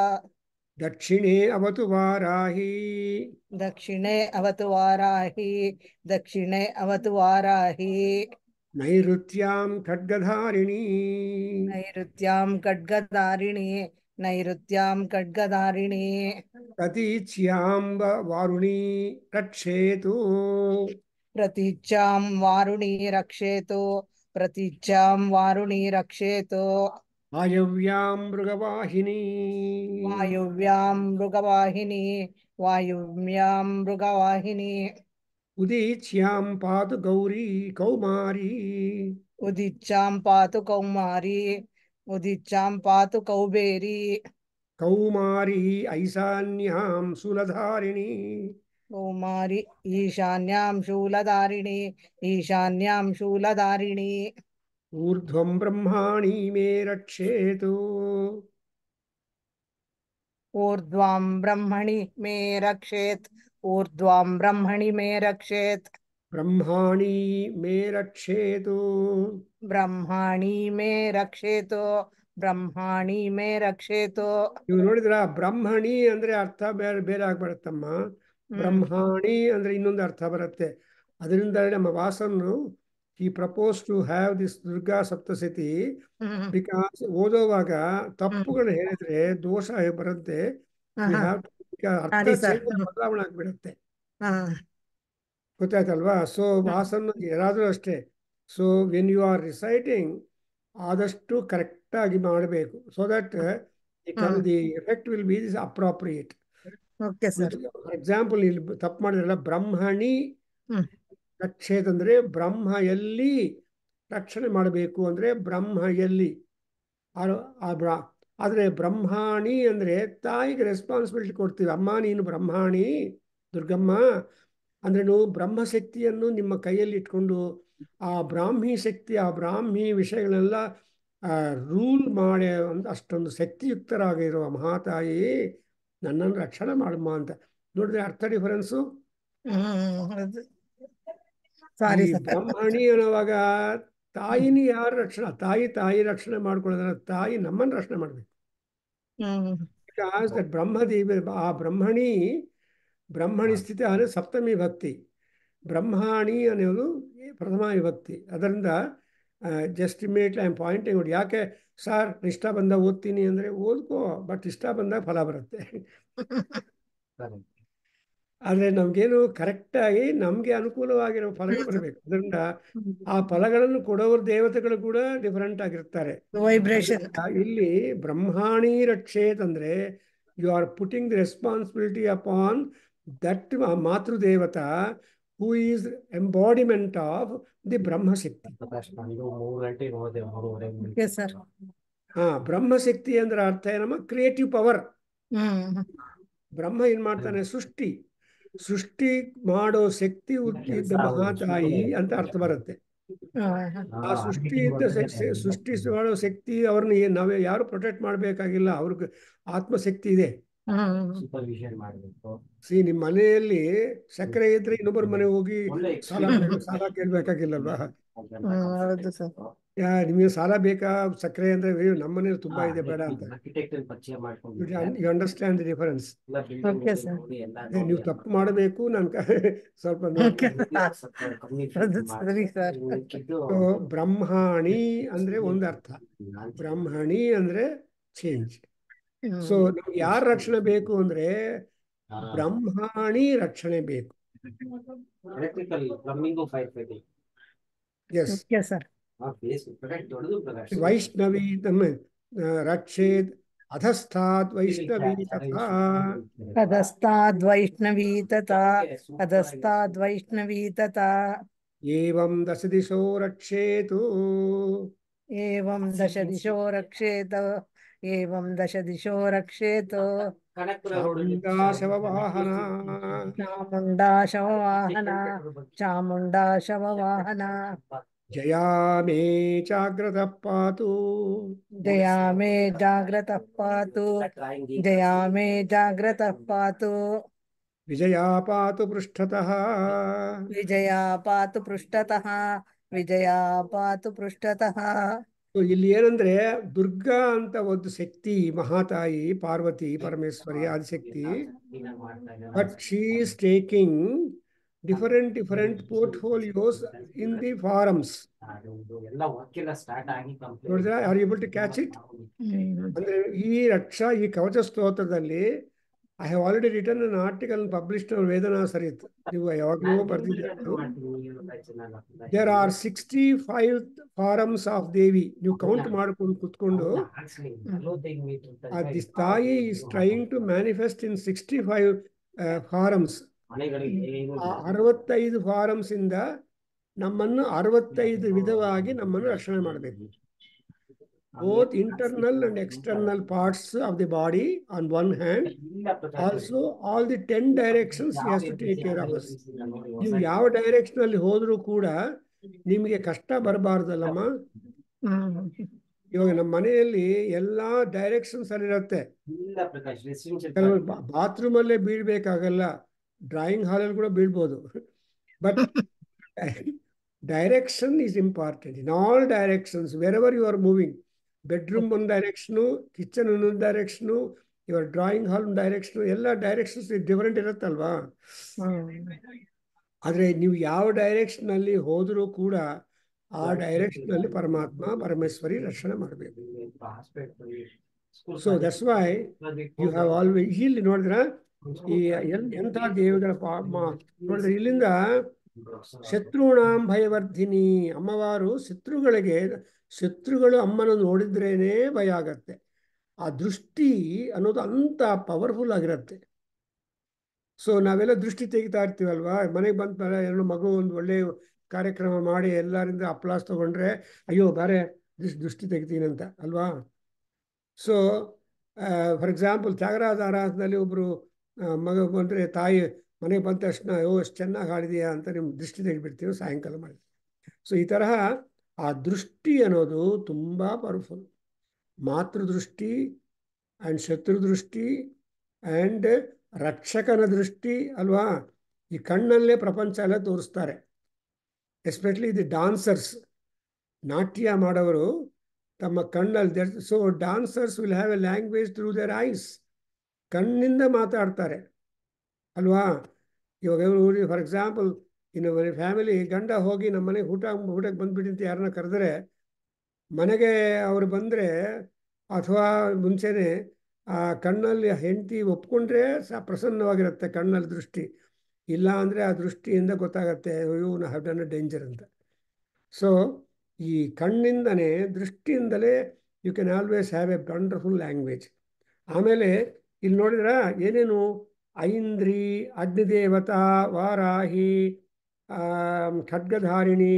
ದಕ್ಷಿಣೇ ಅವತು ವಾರಾಹಿ. ದಕ್ಷಿಣೆ ಅವತು ವಾರಾಹಿ. ದಕ್ಷಿಣೆ ಅವತು ವಾರಾಹಿ. ನೈಋತ್ಯಾಂ ಖಡ್ಗಧಾರಿಣಿ. ನೈಋತ್ಯಾಂ ಖಡ್ಗಧಾರಿಣಿ. ನೈಋತ್ಯಾಂ ಖಡ್ಗಧಾರಿಣಿ. ಪ್ರತೀಚ್ಯಾಂ ವಾರುಣಿ ರಕ್ಷೇತು. ಪ್ರತೀಚ್ಯಾಂ ವಾರುಣಿ ರಕ್ಷೇತು. ಪ್ರತೀಚ್ಯಾಂ ವಾರುಣಿ ರಕ್ಷೇತು. ವಾಯವ್ಯಾಂ ಮೃಗವಾಹಿನಿ. ವಾಯುವ್ಯಾಂ ಮೃಗವಾಹಿನಿ. ವಾಯುವ್ಯಾಂ ಮೃಗವಾಹಿನಿ. ಉದೀಚ್ಯಾಂ ಪಾತು ಗೌರಿ ಕೌಮಾರಿ. ಉದಿಚ್ಯಾಂ ಪಾತು ಕೌಮಾರಿ. ಉದಿಚ್ಯಾಂ ಪಾತು ಕೌಬೇರಿ. ಕೌಮಾರಿ ಐಶಾನ್ಯಾಂ ಶೂಲಧಾರಿಣಿ. ಕೌಮಾರಿ ಈಶಾನ್ಯಾಂ ಶೂಲಧಾರಿಣಿ. ಈಶಾನ್ಯಾಂ ಶೂಲಧಾರಿಣಿ. ಊರ್ಧ್ವಂ ಬ್ರಹ್ಮಾಣಿ ಮೇ ರಕ್ಷೇತು. ऊर्ध्वां ब्रह्मणि मे रक्षेत् ऊर्ध्वां ब्रह्मणि मे रक्षेत् ಬ್ರಹ್ಮಾಣಿ ಮೇ ರಕ್ಷೇತು ब्रह्माणि मे रक्षेतु ब्रह्माणि मे रक्षेतु ನೀವು ನೋಡಿದ್ರ ಬ್ರಹ್ಮಣಿ ಅಂದ್ರೆ ಅರ್ಥ ಬೇರೆ ಬೇರೆ ಆಗ್ಬಿಡತ್ತಮ್ಮ. ಬ್ರಹ್ಮಾಣಿ ಅಂದ್ರೆ ಇನ್ನೊಂದು ಅರ್ಥ ಬರುತ್ತೆ. ಅದರಿಂದ ನಮ್ಮ ವಾಸನ್ನು ಈ propose to have this Durga Saptashati because ಓದೋವಾಗ ತಪ್ಪುಗಳು ಹೇಳಿದ್ರೆ ದೋಷ ಬರುತ್ತೆ. ಅರ್ಥ ಚೇಂಜ್ ಬದಲಾವಣೆ ಆಗ್ಬಿಡುತ್ತೆ. ಗೊತ್ತಾಯ್ತಲ್ವಾ? ಸೊ ವಾಸನ್ನು ಯಾರಾದರೂ ಅಷ್ಟೇ. So when you are reciting ಆದಷ್ಟು ಕರೆಕ್ಟಾಗಿ ಮಾಡಬೇಕು. So that the effect will be this appropriate. For example ಇಲ್ಲಿ ತಪ್ಪು ಮಾಡಿದ್ರಲ್ಲ, ಬ್ರಹ್ಮಣಿ ರಕ್ಷೇತ್ ಅಂದ್ರೆ ಬ್ರಹ್ಮ ಎಲ್ಲಿ ರಕ್ಷಣೆ ಮಾಡಬೇಕು ಅಂದ್ರೆ ಬ್ರಹ್ಮ ಎಲ್ಲಿ. ಆದರೆ ಬ್ರಹ್ಮಾಣಿ ಅಂದ್ರೆ ತಾಯಿಗೆ ರೆಸ್ಪಾನ್ಸಿಬಿಲಿಟಿ ಕೊಡ್ತೀವಿ. ಅಮ್ಮ ನೀನು ಬ್ರಹ್ಮಾಣಿ ದುರ್ಗಮ್ಮ ಅಂದ್ರೆ ನೀವು ಬ್ರಹ್ಮಶಕ್ತಿಯನ್ನು ನಿಮ್ಮ ಕೈಯಲ್ಲಿ ಇಟ್ಕೊಂಡು ಆ ಬ್ರಾಹ್ಮಿ ಶಕ್ತಿ, ಆ ಬ್ರಾಹ್ಮಿ ವಿಷಯಗಳೆಲ್ಲ ರೂಲ್ ಮಾಡಿ ಅಷ್ಟೊಂದು ಶಕ್ತಿಯುಕ್ತರಾಗಿರುವ ಮಹಾತಾಯಿ ನನ್ನನ್ನು ರಕ್ಷಣೆ ಮಾಡಮ್ಮ ಅಂತ. ನೋಡಿದ್ರೆ ಅರ್ಥ ಡಿಫರೆನ್ಸು. ಬ್ರಹ್ಮಣಿ ಅನ್ನುವಾಗ ತಾಯಿನಿ ಯಾರು ರಕ್ಷಣೆ, ತಾಯಿ ರಕ್ಷಣೆ ಮಾಡ್ಕೊಳ್ಳೋದ್ರ ತಾಯಿ ನಮ್ಮನ್ನು ರಕ್ಷಣೆ ಮಾಡ್ಬೇಕು. ಬಿಕಾಸ್ ದಟ್ ಬ್ರಹ್ಮದೇವಿ, ಆ ಬ್ರಹ್ಮಣಿ ಸ್ಥಿತಿ ಅಂದರೆ ಸಪ್ತಮಿ ಭಕ್ತಿ, ಬ್ರಹ್ಮಾಣಿ ಅನ್ನೋದು ಪ್ರಥಮ ವಿಭಕ್ತಿ. ಅದರಿಂದ just immediately I am pointing out. ಯಾಕೆ ಸರ್ ಇಷ್ಟ ಬಂದಾಗ ಓದ್ತೀನಿ ಅಂದರೆ ಓದ್ಕೋ, ಬಟ್ ಇಷ್ಟ ಬಂದಾಗ ಫಲ ಬರುತ್ತೆ. ಆದರೆ ನಮಗೇನು ಕರೆಕ್ಟಾಗಿ ನಮಗೆ ಅನುಕೂಲವಾಗಿರೋ ಫಲಗಳು ಬರಬೇಕು. ಅದರಿಂದ ಆ ಫಲಗಳನ್ನು ಕೊಡೋರು ದೇವತೆಗಳು ಕೂಡ ಡಿಫರೆಂಟ್ ಆಗಿರ್ತಾರೆ. ಇಲ್ಲಿ ಬ್ರಹ್ಮಾಣಿ ರಕ್ಷೇತ್ ಅಂದ್ರೆ you are putting the responsibility upon that Matrudevata who is embodiment of the Brahmashakti. ಬ್ರಹ್ಮಶಕ್ತಿ ಅಂದ್ರೆ ಅರ್ಥ ಏನಮ್ಮ? Creative power. ಬ್ರಹ್ಮ ಏನ್ ಮಾಡ್ತಾನೆ? ಸೃಷ್ಟಿ ಮಾಡೋ ಶಕ್ತಿ ಇದ್ದ ಮಹಾತಾಯಿ ಅಂತ ಅರ್ಥ ಬರುತ್ತೆ. ಆ ಸೃಷ್ಟಿ ಮಾಡೋ ಶಕ್ತಿ ಅವ್ರನ್ನ ನಾವೇ ಯಾರು ಪ್ರೊಟೆಕ್ಟ್ ಮಾಡ್ಬೇಕಾಗಿಲ್ಲ, ಅವ್ರಿಗೆ ಆತ್ಮಶಕ್ತಿ ಇದೆ. ನಿಮ್ಮ ಮನೆಯಲ್ಲಿ ಸಕ್ಕರೆ ಇದ್ರೆ ಇನ್ನೊಬ್ಬರ ಮನೆ ಹೋಗಿ ಸಾಲ ಕೇಳ್ಬೇಕಾಗಿಲ್ಲಲ್ವಾ? ನಿಮಗೆ ಸಾಲ ಬೇಕಾ ಸಕ್ಕರೆ ಅಂದ್ರೆ ನಮ್ಮ ಮನೇಲಿ ತುಂಬಾ ಇದೆ ಬೇಡ ಅಂತ. You understand the difference. ನೀವು ತಪ್ಪು ಮಾಡಬೇಕು, ನಾನು ಸ್ವಲ್ಪ ಬ್ರಹ್ಮಾಣಿ ಅಂದ್ರೆ ಒಂದು ಅರ್ಥ, ಬ್ರಹ್ಮಣಿ ಅಂದ್ರೆ ಚೇಂಜ್. ಸೊ ನಮ್ಗೆ ಯಾರ ರಕ್ಷಣೆ ಬೇಕು ಅಂದ್ರೆ ಬ್ರಹ್ಮಾಣಿ ರಕ್ಷಣೆ ಬೇಕು. ಎಸ್ ವೈಷ್ಣವಿ ರಕ್ಷೇತ್ ಅಧಸ್ಥಾತ್ ವೈಷ್ಣವಿ ತಥಾ ಏವಂ ದಶ ದಿಶೋ ರಕ್ಷೇತು ಚಾಮುಂಡಾ ಶವವಾಹನ ಜಯಾ ಮೇ ಜಾಗ್ರತಃ ಪಾತು ವಿಜಯಾ ಪಾತು ಪೃಷ್ಠತಃ. ಇಲ್ಲಿ ಏನಂದ್ರೆ ದುರ್ಗಾ ಅಂತ ಒಂದು ಶಕ್ತಿ, ಮಹಾತಾಯಿ Parvati Parameshwari Adishakti, but she is taking different portfolios in the forums. ನೋಡಿದ್ರೆ are able to catch it? ಅಂದ್ರೆ ಈ ರಕ್ಷಾ, ಈ ಕವಚ ಸ್ತೋತ್ರದಲ್ಲಿ I have already written an article published on Vedana Sarit. ನೀವು ಯಾವಾಗಲೂ ಬರ್ದಿದ್ದೀರಿ. There are 65 forms of Devi. ನೀವು ಕೌಂಟ್ ಮಾಡ್ಕೊಂಡು ಕುತ್ಕೊಂಡು this tayi is trying to manifest in 65 forms. 65 forms ಇಂದ ನಮ್ಮನ್ನು 65 ವಿಧವಾಗಿ ನಮ್ಮನ್ನು ರಕ್ಷಣೆ ಮಾಡಬೇಕು. both internal and external parts of the body on one hand, also all the 10 directions he has to take care of us. ನೀವು ಯಾವ ಡೈರೆಕ್ಷನ್ ಅಲ್ಲಿ ಹೋದ್ರೂ ಕೂಡ ನಿಮಗೆ ಕಷ್ಟ ಬರಬಾರ್ದಲ್ಲಮ್ಮ. ಇವಾಗ ನಮ್ಮ ಮನೆಯಲ್ಲಿ ಎಲ್ಲ ಡೈರೆಕ್ಷನ್ಸ್ ಅಲ್ಲಿ ಇರುತ್ತೆ. ಇಲ್ಲ ಪ್ರಕಾಶ್, ರೆಸಿಡೆನ್ಷಿಯಲ್ ಕೆಲವರು ಬಾತ್ರೂಮ್ ಅಲ್ಲೇ ಬೀಳ್ಬೇಕಾಗಲ್ಲ, ಡ್ರಾಯಿಂಗ್ ಹಾಲಲ್ಲಿ ಕೂಡ ಬೀಳ್ಬೋದು. But direction is important in all directions wherever you are moving. Bedroom ಒಂದು ಡೈರೆಕ್ಷನು, ಕಿಚನ್ ಒಂದೊಂದು ಡೈರೆಕ್ಷನು, ಇವರ ಡ್ರಾಯಿಂಗ್ ಹಾಲ್ ಒಂದು ಡೈರೆಕ್ಷನು, ಎಲ್ಲ ಡೈರೆಕ್ಷನ್ಸ್ ಡಿಫರೆಂಟ್ ಇರುತ್ತಲ್ವಾ. ಆದರೆ ನೀವು ಯಾವ ಡೈರೆಕ್ಷನಲ್ಲಿ ಹೋದರೂ ಕೂಡ ಆ ಡೈರೆಕ್ಷನಲ್ಲಿ ಪರಮಾತ್ಮ ಪರಮೇಶ್ವರಿ ರಕ್ಷಣೆ ಮಾಡಬೇಕು. So that's why you have always. ಇಲ್ಲಿ ನೋಡಿದ್ರ ಈ ಎಂಥ ದೇವಿಗಳ ನೋಡಿದ್ರೆ ಇಲ್ಲಿಂದ ಶತ್ರುಣಾಂ ಭಯವರ್ಧಿನಿ, ಅಮ್ಮವಾರು ಶತ್ರುಗಳು ಅಮ್ಮನ ನೋಡಿದ್ರೇನೆ ಭಯ ಆಗತ್ತೆ. ಆ ದೃಷ್ಟಿ ಅನ್ನೋದು ಅಂತ ಪವರ್ಫುಲ್ ಆಗಿರುತ್ತೆ. ಸೊ ನಾವೆಲ್ಲ ದೃಷ್ಟಿ ತೆಗಿತಾ ಇರ್ತೀವಲ್ವಾ, ಮನೆಗೆ ಬಂದ ಮೇಲೆ ಏನೋ ಮಗು ಒಂದು ಒಳ್ಳೆ ಕಾರ್ಯಕ್ರಮ ಮಾಡಿ ಎಲ್ಲರಿಂದ ಅಪ್ಲಾಸ್ ತಗೊಂಡ್ರೆ ಅಯ್ಯೋ ಬಾರೆ ದೃಷ್ಟಿ ತೆಗಿತೀನಿ ಅಂತ ಅಲ್ವಾ. ಸೊ ಫಾರ್ ಎಕ್ಸಾಂಪಲ್ ತ್ಯಾಗರಾಜ ಆರಾಧನೆಯಲ್ಲಿ ಒಬ್ಬರು ಮಗ ಬಂದರೆ ತಾಯಿ ಮನೆಗೆ ಬಂದ ತಕ್ಷಣ ಅಯ್ಯೋ ಎಷ್ಟು ಚೆನ್ನಾಗಿ ಹಾಡಿದೆಯಾ ಅಂತ ನಿಮ್ಮ ದೃಷ್ಟಿ ತೆಗಿಬಿಡ್ತೀವಿ ಸಾಯಂಕಾಲ ಮಾಡಿ. ಸೊ ಈ ತರಹ ಆ ದೃಷ್ಟಿ ಅನ್ನೋದು ತುಂಬ ಪವರ್ಫುಲ್. ಮಾತೃದೃಷ್ಟಿ ಆ್ಯಂಡ್ ಶತ್ರುದೃಷ್ಟಿ ಆ್ಯಂಡ್ ರಕ್ಷಕನ ದೃಷ್ಟಿ ಅಲ್ವಾ. ಈ ಕಣ್ಣಲ್ಲೇ ಪ್ರಪಂಚ ಎಲ್ಲ ತೋರಿಸ್ತಾರೆ. ಎಸ್ಪೆಷಲಿ ದಿ ಡಾನ್ಸರ್ಸ್, ನಾಟ್ಯ ಮಾಡೋರು ತಮ್ಮ ಕಣ್ಣಲ್ಲಿ. So dancers will have A language through there ice. ಕಣ್ಣಿಂದ ಮಾತಾಡ್ತಾರೆ ಅಲ್ವಾ. ಇವಾಗ ಫಾರ್ ಎಕ್ಸಾಂಪಲ್ ಇನ್ನು ಫ್ಯಾಮಿಲಿ ಗಂಡ ಹೋಗಿ ನಮ್ಮ ಮನೆಗೆ ಊಟಕ್ಕೆ ಬಂದ್ಬಿಟ್ಟು ಅಂತ ಯಾರನ್ನ ಕರೆದ್ರೆ, ಮನೆಗೆ ಅವರು ಬಂದರೆ ಅಥವಾ ಮುಂಚೆನೆ ಆ ಕಣ್ಣಲ್ಲಿ ಹೆಂಡತಿ ಒಪ್ಕೊಂಡ್ರೆ ಪ್ರಸನ್ನವಾಗಿರುತ್ತೆ ಕಣ್ಣಲ್ಲಿ ದೃಷ್ಟಿ. ಇಲ್ಲ ಅಂದರೆ ಆ ದೃಷ್ಟಿಯಿಂದ ಗೊತ್ತಾಗತ್ತೆ you have done a danger ಅಂತ. ಸೊ ಈ ಕಣ್ಣಿಂದನೇ, ದೃಷ್ಟಿಯಿಂದಲೇ you can always have a wonderful language. ಆಮೇಲೆ ಇಲ್ಲಿ ನೋಡಿದ್ರ ಏನೇನು ಐಂದ್ರಿ, ಅಗ್ನಿದೇವತಾ, ವಾರಾಹಿ, ಖಡ್ಗಧಾರಿಣಿ,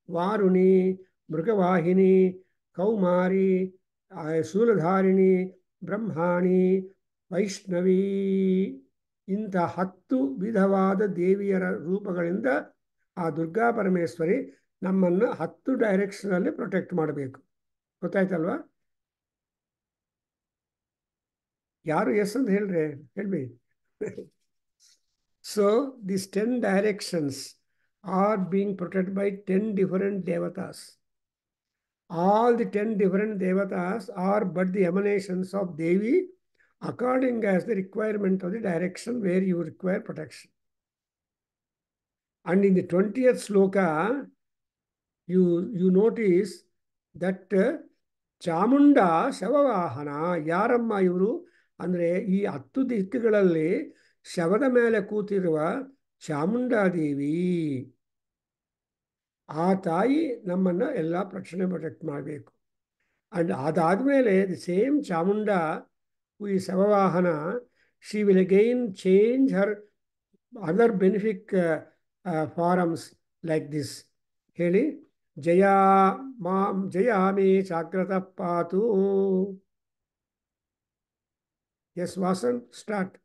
ವಾರುಣಿ, ಮೃಗವಾಹಿನಿ, ಕೌಮಾರಿ, ಶೂಲಧಾರಿಣಿ, ಬ್ರಹ್ಮಾಣಿ, ವೈಷ್ಣವಿ, ಇಂಥ 10 ವಿಧವಾದ ದೇವಿಯರ ರೂಪಗಳಿಂದ ಆ ದುರ್ಗಾ ಪರಮೇಶ್ವರಿ ನಮ್ಮನ್ನು 10 ಡೈರೆಕ್ಷನಲ್ಲಿ ಪ್ರೊಟೆಕ್ಟ್ ಮಾಡಬೇಕು. ಗೊತ್ತಾಯ್ತಲ್ವಾ? ಯಾರು ಎಸ್ ಅಂತ ಹೇಳ್ರಿ, ಹೇಳ್ಬಿ. So this 10 directions are being protected by 10 different devatas. All the 10 different devatas are but the emanations of Devi according as the requirement of the direction where you require protection. And in the 20th sloka, you notice that Chamunda ಶವವಾಹನ. ಯಾರಮ್ಮ ಇವರು ಅಂದರೆ ಈ 10 ದಿಕ್ಕುಗಳಲ್ಲಿ ಶವದ ಮೇಲೆ ಕೂತಿರುವ ಚಾಮುಂಡಾದೇವಿ. ಆ ತಾಯಿ ನಮ್ಮನ್ನು ಎಲ್ಲ ಪ್ರೊಟೆಕ್ಟ್ ಮಾಡಬೇಕು. ಅಂಡ್ ಅದಾದಮೇಲೆ ದಿ ಸೇಮ್ ಚಾಮುಂಡ ಈ ಶವವಾಹನ, she will again change her other benefic forms like this. ಹೇಳಿ, ಜಯಾಮೇ ಜಾಗ್ರತ ಪಾತು. Yes Vasan, start.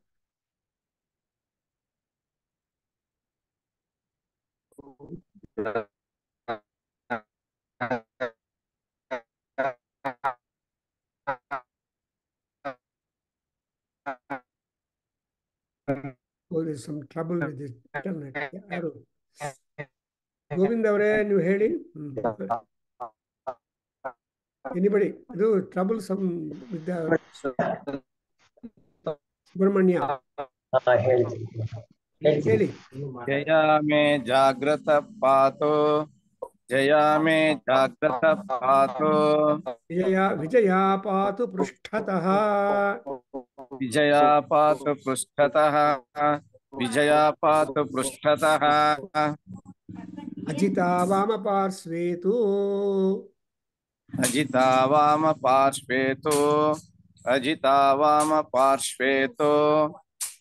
Oh, there's some trouble with the internet. ಯಾರು? ಗೋವಿಂದ್ ಅವರೇ ನೀವು ಹೇಳಿ. ಎನಿಬಡಿ? ಇದು ಟ್ರಬಲ್ ಸಮ್ ವಿತ್ ಸುಬ್ರಹ್ಮಣ್ಯ ಹೇಳಿ. ಜಯ ಮೇ ಜಾಗ್ರತ ಪಾತು, ಜಯ ಮೇ ಜಾಗ್ರತ ಪಾತು, ವಿಜಯ ಪಾತು ಪೃಷ್ಠತಃ, ವಿಜಯ ಪಾತು ಪೃಷ್ಠತಃ, ವಿಜಯ ಪಾತು ಪೃಷ್ಠತಃ, ಅಜಿತಾ ವಾಮ ಪಾರ್ಶ್ವೇತು, ಅಜಿತಾ ವಾಮ ಪಾರ್ಶ್ವೇತು, ಅಜಿತಾ ವಾಮ ಪಾರ್ಶ್ವೇತು,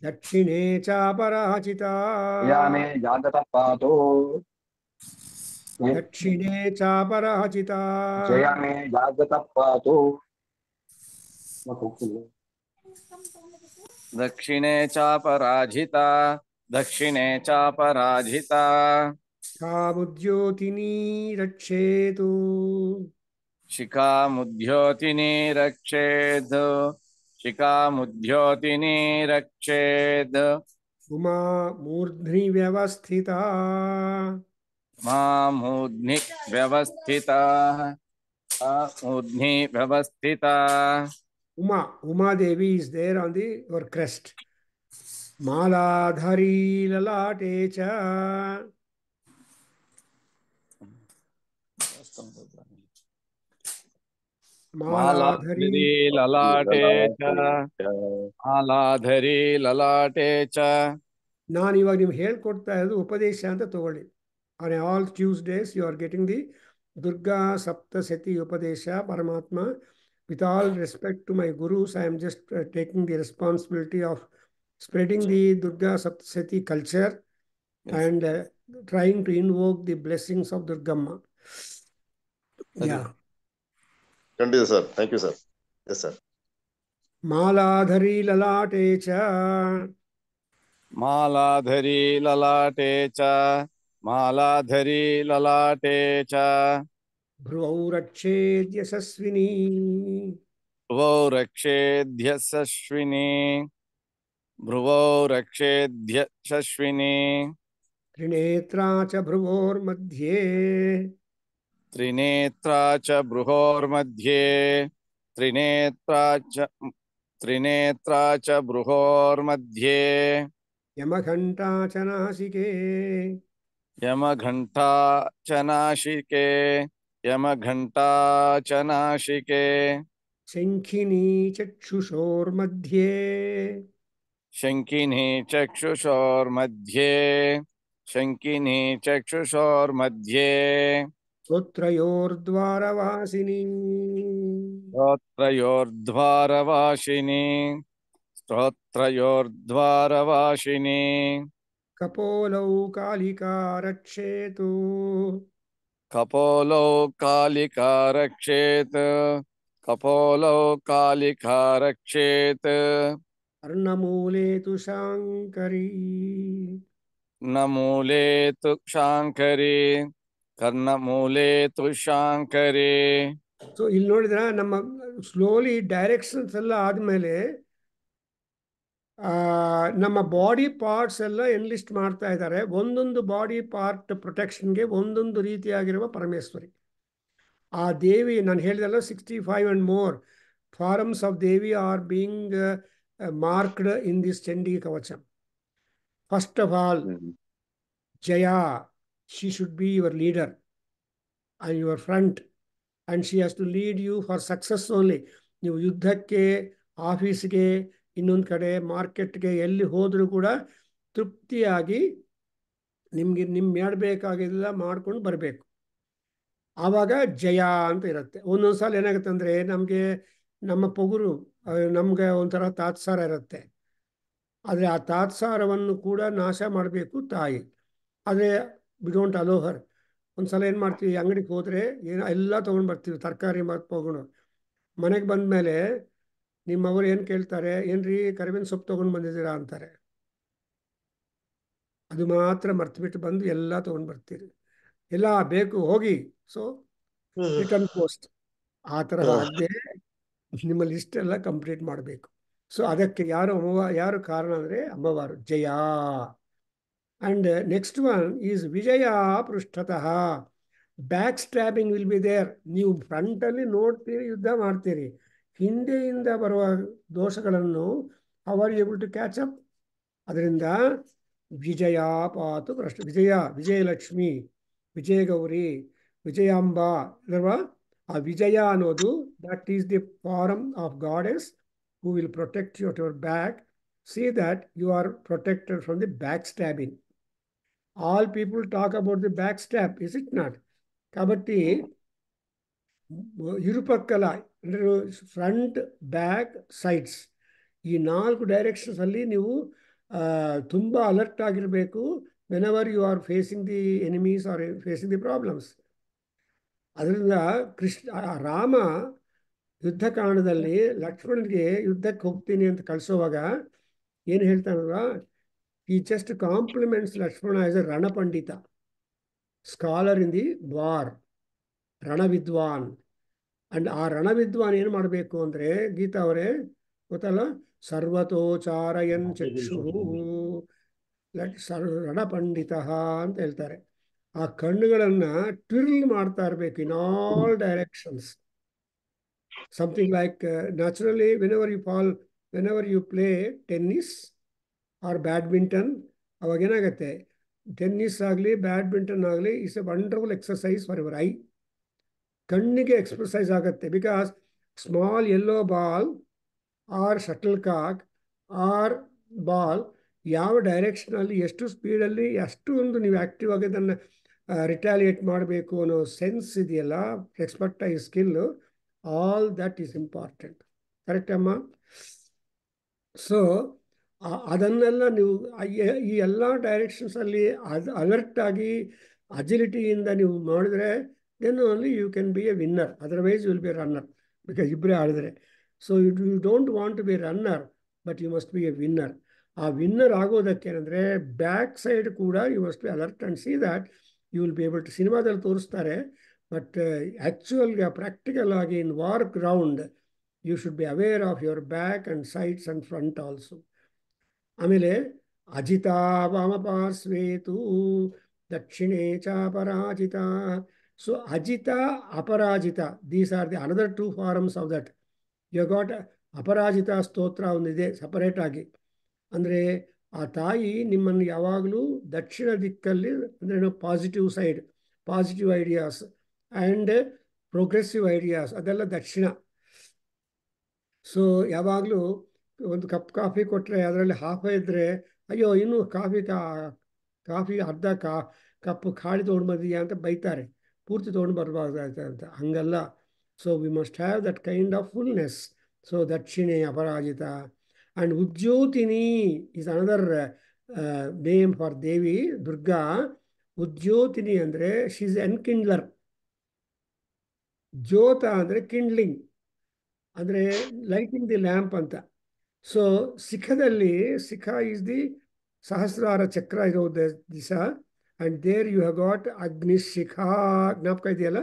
ದಕ್ಷಿಣೇ ಚಾಪರಾಜಿತಾ, ಯಾಮೇ ಜಾಗೃತ ಪಾತು, ದಕ್ಷಿಣೇ ಚಾಪರಾಜಿತಾ, ಜಯ ಮೇ ಜಾಗೃತ ಪಾತು, ದಕ್ಷಿಣೇ ಚಾಪರಾಜಿತಾ, ದಕ್ಷಿಣೇ ಚಾಪರಾಜಿತಾ, ಕಾಮುದ್ಯೋತಿನೀ ರಕ್ಷೇತು, शिखामुद्योतिनी रक्षेत् शिखामुद्योतिनी रक्षेत् Uma मूर्ध्नि व्यवस्थिता मामूर्ध्नि व्यवस्थिताः मूर्ध्नि व्यवस्थिता Uma Devi is there on your crest. Maladhari lalate cha. मालाधरी ललाटे च मालाधरी ललाटे च ನಾನು ಇವಾಗ ನಿಮ್ಗೆ ಹೇಳ್ಕೊಡ್ತಾ ಇರೋದು ಉಪದೇಶ ಅಂತ ತಗೊಳ್ಳಿ. On all Tuesdays you are getting the Durga Saptashati ಉಪದೇಶ ಪರಮಾತ್ಮ. With all respect to my gurus, I am just taking the responsibility of spreading the Durga Saptashati culture and trying to invoke the blessings of Durgamma. Yeah. Continue, sir. Thank you, sir. Yes, sir. Maladhari lalate cha. मालाधरी ललाटे च मालाधरी ललाटे च Bhruvau rakshed yasasvini. भ्रुवौ रक्षेद्यशस्विनी भ्रुवौ रक्षेद्यशस्विनी Trinetra cha bhruvor madhye. Trinetra च बृहोर्मध्ये त्रिनेत्रा च बृहोर्मध्ये Yamaghanta cha nasike. यमघण्टा च नाशिके यमघण्टा च नाशिके Sankhini chakshushor madhye. शङ्किनी चक्षुषोर्मध्ये शङ्किनी चक्षुषोर्मध्ये Stotrayor-dvaravasini. स्तोत्रयोर्ध्वारवासिनी स्तोत्रयोर्ध्वारवासिनी Kapolau kalika rakshetu. कपोलो Kalika रक्षेत् कपोलो Kalika रक्षेत् Arnamule tu shankari. न मूले तु शाङ्करी कर्णमूले तु शाङ्करी ಸೊ ಇಲ್ಲಿ ನೋಡಿದ್ರ ನಮ್ಮ ಸ್ಲೋಲಿ ಡೈರೆಕ್ಷನ್ಸ್ ಎಲ್ಲ ಆದ್ಮೇಲೆ ನಮ್ಮ ಬಾಡಿ ಪಾರ್ಟ್ಸ್ ಎಲ್ಲ ಎನ್ಲಿಸ್ಟ್ ಮಾಡ್ತಾ ಇದ್ದಾರೆ. ಒಂದೊಂದು ಬಾಡಿ ಪಾರ್ಟ್ ಪ್ರೊಟೆಕ್ಷನ್ಗೆ ಒಂದೊಂದು ರೀತಿಯಾಗಿರುವ ಪರಮೇಶ್ವರಿ. ಆ ದೇವಿ ನಾನು ಹೇಳಿದಲ್ಲ 65 and more forms of Devi are being marked in this Chandi Kavacham. First of all Jaya, she should be your leader and your front, and she has to lead you for success only. ನೀವು ಯುದ್ಧಕ್ಕೆ, ಆಫೀಸ್ಗೆ, ಇನ್ನೊಂದು ಕಡೆ ಮಾರ್ಕೆಟ್ಗೆ ಎಲ್ಲಿ ಹೋದರೂ ಕೂಡ ತೃಪ್ತಿಯಾಗಿ ನಿಮ್ಮ ಮಾಡಬೇಕಾಗಿಲ್ಲ ಮಾಡ್ಕೊಂಡು ಬರಬೇಕು. ಆವಾಗ ಜಯ ಅಂತ ಇರುತ್ತೆ. ಒಂದೊಂದು ಸಲ ಏನಾಗುತ್ತೆ ಅಂದರೆ ನಮ್ಮ ಪೊಗುರು ನಮಗೆ ಒಂಥರ ತಾತ್ಸಾರ ಇರುತ್ತೆ. ಆದರೆ ಆ ತಾತ್ಸಾರವನ್ನು ಕೂಡ ನಾಶ ಮಾಡಬೇಕು ತಾಯಿ. ಆದರೆ ವಿ ಡೋಂಟ್ ಅಲೋ ಹರ್. ಒಂದು ಸಲ ಏನು ಮಾಡ್ತೀವಿ, ಅಂಗಡಿಗೆ ಹೋದರೆ ಎಲ್ಲ ತೊಗೊಂಡು ಬರ್ತೀವಿ, ತರಕಾರಿ ಮತ್ತು ತೊಗೊಂಡು. ಮನೆಗೆ ಬಂದ ಮೇಲೆ ನಿಮ್ಮವರು ಏನು ಕೇಳ್ತಾರೆ, ಏನ್ರಿ ಕರಿಬೇವಿನ ಸೊಪ್ಪು ತೊಗೊಂಡು ಬಂದಿದ್ದೀರಾ ಅಂತಾರೆ. ಅದು ಮಾತ್ರ ಮರ್ತ್ಬಿಟ್ಟು ಬಂದು ಎಲ್ಲ ತೊಗೊಂಡು ಬರ್ತೀರಿ. ಎಲ್ಲ ಬೇಕು ಹೋಗಿ. ಸೊ ರಿಟರ್ನ್ ಪೋಸ್ಟ್ ಆ ಥರ ಆಗದೆ ನಿಮ್ಮ ಲಿಸ್ಟ್ ಎಲ್ಲ ಕಂಪ್ಲೀಟ್ ಮಾಡಬೇಕು. ಸೊ ಅದಕ್ಕೆ ಯಾರು ಕಾರಣ ಅಂದರೆ ಅಮ್ಮವಾರು ಜಯ. And next one is Vijaya Prushthatah. Backstabbing will be there. ನೀವು ಫ್ರಂಟಲ್ಲಿ ನೋಡ್ತೀರಿ, ಯುದ್ಧ ಮಾಡ್ತೀರಿ, ಹಿಂದೆಯಿಂದ ಬರುವ ದೋಷಗಳನ್ನು how are you able to catch up? ಅದರಿಂದ ವಿಜಯ ಪಾತು ಪ್ರಶ್ನ. ವಿಜಯಲಕ್ಷ್ಮಿ, ವಿಜಯಗೌರಿ, ವಿಜಯಾಂಬ ಅಲ್ವಾ? ಆ ವಿಜಯ ಅನ್ನೋದು that is the form of goddess who will protect you at your back. See that you are protected from the backstabbing. All people talk about the backstab, is it not? Kabatti ಇರುಪಕ್ಕಲ ಅಂದರೆ front, back, sides ಈ 4 directions ಅಲ್ಲಿ ನೀವು ತುಂಬ alert ಆಗಿರಬೇಕು. Whenever you are facing the enemies or facing the problems. ಅದರಿಂದ ರಾಮ ಯುದ್ಧ ಕಾರಣದಲ್ಲಿ ಲಕ್ಷ್ಮಣನಿಗೆ ಯುದ್ಧಕ್ಕೆ ಹೋಗ್ತೀನಿ ಅಂತ ಕಳಿಸೋವಾಗ ಏನು ಹೇಳ್ತಾನಲ್ವಾ, he just compliments Lakshmana as a Rana Pandita, scholar in the war, Rana Vidwan. And ಆ ರಣವಿದ್ವಾನ್ ಏನು ಮಾಡಬೇಕು ಅಂದರೆ ಗೀತಾ ಅವರೇ ಗೊತ್ತಲ್ಲ, ಸರ್ವತೋಚಾರಯನ್ ಚಕ್ಷು ರಣಪಂಡಿತ ಅಂತ ಹೇಳ್ತಾರೆ. ಆ ಕಣ್ಣುಗಳನ್ನು ಟ್ವಿರ್ಲ್ ಮಾಡ್ತಾ ಇರಬೇಕು in all directions. Something like naturally, whenever you play tennis or badminton, ಅವಾಗೇನಾಗತ್ತೆ, ಟೆನ್ನಿಸ್ ಆಗಲಿ ಬ್ಯಾಡ್ಮಿಂಟನ್ ಆಗಲಿ it's a wonderful exercise for your eye. ಕಣ್ಣಿಗೆ ಎಕ್ಸರ್ಸೈಸ್ ಆಗುತ್ತೆ. Because small yellow ball or shuttlecock or ball ಯಾವ ಡೈರೆಕ್ಷನಲ್ಲಿ ಎಷ್ಟು ಸ್ಪೀಡಲ್ಲಿ ಎಷ್ಟು ಒಂದು ನೀವು ಆ್ಯಕ್ಟಿವ್ ಆಗಿ ಅದನ್ನು ರಿಟ್ಯಾಲಿಯೇಟ್ ಮಾಡಬೇಕು ಅನ್ನೋ ಸೆನ್ಸ್ ಇದೆಯಲ್ಲ, expertise skill, all that is important. Correct ಅಮ್ಮ? ಸೊ ಅದನ್ನೆಲ್ಲ ನೀವು ಈ ಎಲ್ಲ ಡೈರೆಕ್ಷನ್ಸಲ್ಲಿ ಅಲರ್ಟಾಗಿ ಅಜಿಲಿಟಿಯಿಂದ ನೀವು ಮಾಡಿದ್ರೆ then only you can be a winner. Otherwise you will be runner. Because ಇಬ್ಬರೇ ಆಡಿದ್ರೆ. So you don't want to be runner, but you must be a winner. ಆ ವಿನ್ನರ್ ಆಗೋದಕ್ಕೆ ಏನಂದರೆ ಬ್ಯಾಕ್ ಸೈಡ್ ಕೂಡ you must be alert and see that you will be able to. ಸಿನಿಮಾದಲ್ಲಿ ತೋರಿಸ್ತಾರೆ, but ಆ್ಯಕ್ಚುಯಲ್ಗೆ practical ಆಗಿ in war ground you should be aware of your back and sides and front also. ಆಮೇಲೆ ಅಜಿತಾ ವಾಮಪಾರ್ಶ್ವೇತು ದಕ್ಷಿಣೇ ಚ Aparajita. So Ajita, Aparajita, these are the another two forms of that. You got Aparajita ಸ್ತೋತ್ರ ಒಂದಿದೆ ಸಪರೇಟ್ ಆಗಿ. ಅಂದರೆ ಆ ತಾಯಿ ನಿಮ್ಮನ್ನು ಯಾವಾಗಲೂ ದಕ್ಷಿಣ ದಿಕ್ಕಲ್ಲಿ, ಅಂದರೆ positive side, positive ideas and progressive ideas, ಅದೆಲ್ಲ ದಕ್ಷಿಣ. ಸೊ ಯಾವಾಗಲೂ ಒಂದು ಕಪ್ ಕಾಫಿ ಕೊಟ್ಟರೆ ಅದರಲ್ಲಿ ಹಾಫ್ ಇದ್ದರೆ, ಅಯ್ಯೋ ಇನ್ನೂ ಕಾಫಿ ಅರ್ಧ ಕಪ್ಪು ಖಾಲಿ ತೊಗೊಂಡು ಬಂದಿದೆಯಾ ಅಂತ ಬೈತಾರೆ, ಪೂರ್ತಿ ತೊಗೊಂಡು ಬರಬಾರ್ದಾಯ್ತು ಅಂತ. ಹಂಗಲ್ಲ. So we must have that kind of fullness. So ದಕ್ಷಿಣೆ Aparajita. And Ujyotini is another name for Devi Durga. Ujyotini ಅಂದರೆ ಶಿ ಇಸ್ ಎನ್ಕಿಂಡ್ಲರ್. ಜ್ಯೋತ ಅಂದರೆ ಕಿಂಡ್ಲಿಂಗ್, ಅಂದರೆ ಲೈಟಿಂಗ್ ದಿ ಲ್ಯಾಂಪ್ ಅಂತ. ಸೊ ಶಿಖದಲ್ಲಿ, ಶಿಖ ಈಸ್ ದಿ ಸಹಸ್ರಾರ ಚಕ್ರ ಇರೋ ದಿವಸ. And there you have got Agnishikha, ಜ್ಞಾಪಕ ಇದೆಯಲ್ಲ,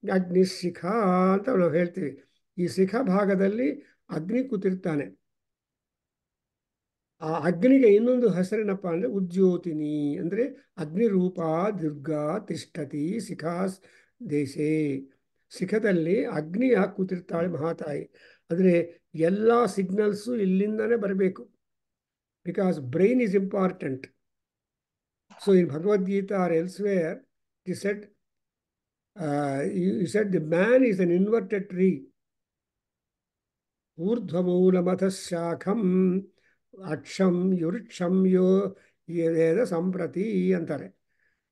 ಅಗ್ನಿಶಿಖಾ ಅಂತ ನಾವು ಹೇಳ್ತೀವಿ. ಈ ಶಿಖ ಭಾಗದಲ್ಲಿ ಅಗ್ನಿ ಕೂತಿರ್ತಾನೆ. ಆ ಅಗ್ನಿಗೆ ಇನ್ನೊಂದು ಹೆಸರೇನಪ್ಪ ಅಂದರೆ ಉಜ್ಯೋತಿನಿ. ಅಂದರೆ ಅಗ್ನಿರೂಪ ದುರ್ಗಾ ತಿಷ್ಠತಿ ಶಿಖಾಸ್ ದೇಶೇ. ಶಿಖದಲ್ಲಿ ಅಗ್ನಿಯಾಗಿ ಕೂತಿರ್ತಾಳೆ ಮಹಾತಾಯಿ. ಅಂದರೆ ಎಲ್ಲ ಸಿಗ್ನಲ್ಸು ಇಲ್ಲಿಂದನೇ ಬರಬೇಕು. Because brain is important. So in Bhagavad Gita or elsewhere it said, you said the man is an inverted tree. ಊರ್ಧ್ವಮೂಲಮಥ ಶಾಖಂ ಅಕ್ಷಂ ಯುರಿಕ್ಷಂ ಯೋ ವೇದ ಸಂಪ್ರತಿ ಅಂತಾರೆ.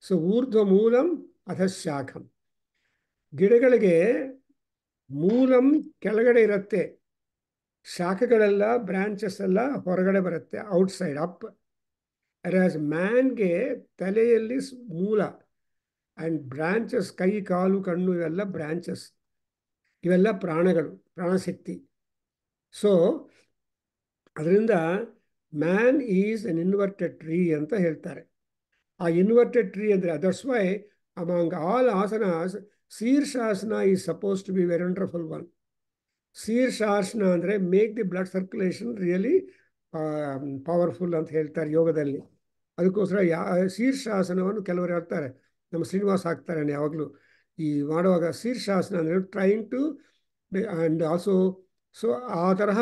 ಸೊ ಊರ್ಧ್ವಮೂಲಂ ಅಥ ಶಾಖಂ. ಗಿಡಗಳಿಗೆ ಮೂಲಂ ಕೆಳಗಡೆ ಇರುತ್ತೆ, ಶಾಖೆಗಳೆಲ್ಲ ಬ್ರಾಂಚಸ್ ಎಲ್ಲ ಹೊರಗಡೆ ಬರುತ್ತೆ, ಔಟ್ಸೈಡ್ ಅಪ್. ಅರಾಸ್ ಮ್ಯಾನ್ಗೆ ತಲೆಯಲ್ಲಿ ಮೂಲ ಆ್ಯಂಡ್ ಬ್ರಾಂಚಸ್, ಕೈ ಕಾಲು ಕಣ್ಣು ಇವೆಲ್ಲ ಬ್ರಾಂಚಸ್, ಇವೆಲ್ಲ ಪ್ರಾಣಗಳು, ಪ್ರಾಣಶಕ್ತಿ. ಸೊ ಅದರಿಂದ man is an inverted tree ಅಂತ ಹೇಳ್ತಾರೆ. ಆ ಇನ್ವರ್ಟೆಡ್ ಟ್ರೀ ಅಂದರೆ that's why among all asanas Shirshasana is suppose to be very wonderful one. ಶೀರ್ಷಾಸನ ಅಂದರೆ make the blood circulation really powerful ಅಂತ ಹೇಳ್ತಾರೆ ಯೋಗದಲ್ಲಿ. ಅದಕ್ಕೋಸ್ಕರ ಶೀರ್ಷಾಸನವನ್ನು ಕೆಲವರು ಹೇಳ್ತಾರೆ, ನಮ್ಮ ಶ್ರೀನಿವಾಸ ಹಾಕ್ತಾರೆ ಯಾವಾಗಲೂ ಈ ಮಾಡುವಾಗ. ಶೀರ್ಷಾಸನ ಅಂದರೆ trying to and also. So ಆ ತರಹ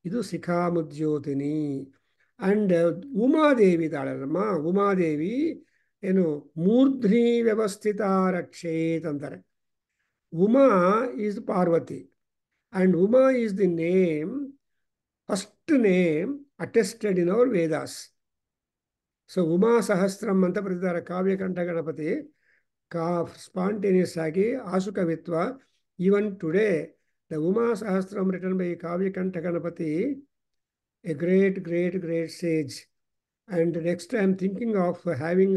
ಇದು ಶಿಖಾಮುಜ್ಯೋತಿನಿ. ಆ್ಯಂಡ್ ಉಮಾದೇವಿ ಇದ್ದಾಳಲ್ಲಮ್ಮ, ಉಮಾದೇವಿ ಏನು ಮೂರ್ಧ್ನಿ ವ್ಯವಸ್ಥಿತ ರಕ್ಷೇತ್ ಅಂತಾರೆ. Uma is Parvati and Uma is the name, first name attested in our Vedas. So Uma Sahasram ಅಂತ ಬರೆದಿದ್ದಾರೆ ಕಾವ್ಯಕಂಠ ಗಣಪತಿ. ಸ್ಪಾಂಟೇನಿಯಸ್ ಆಗಿ ಆಶುಕವಿತ್ವ. Even today the Uma Sahasram written by Kavyakantha Ganapati, a great sage. And next I am thinking of having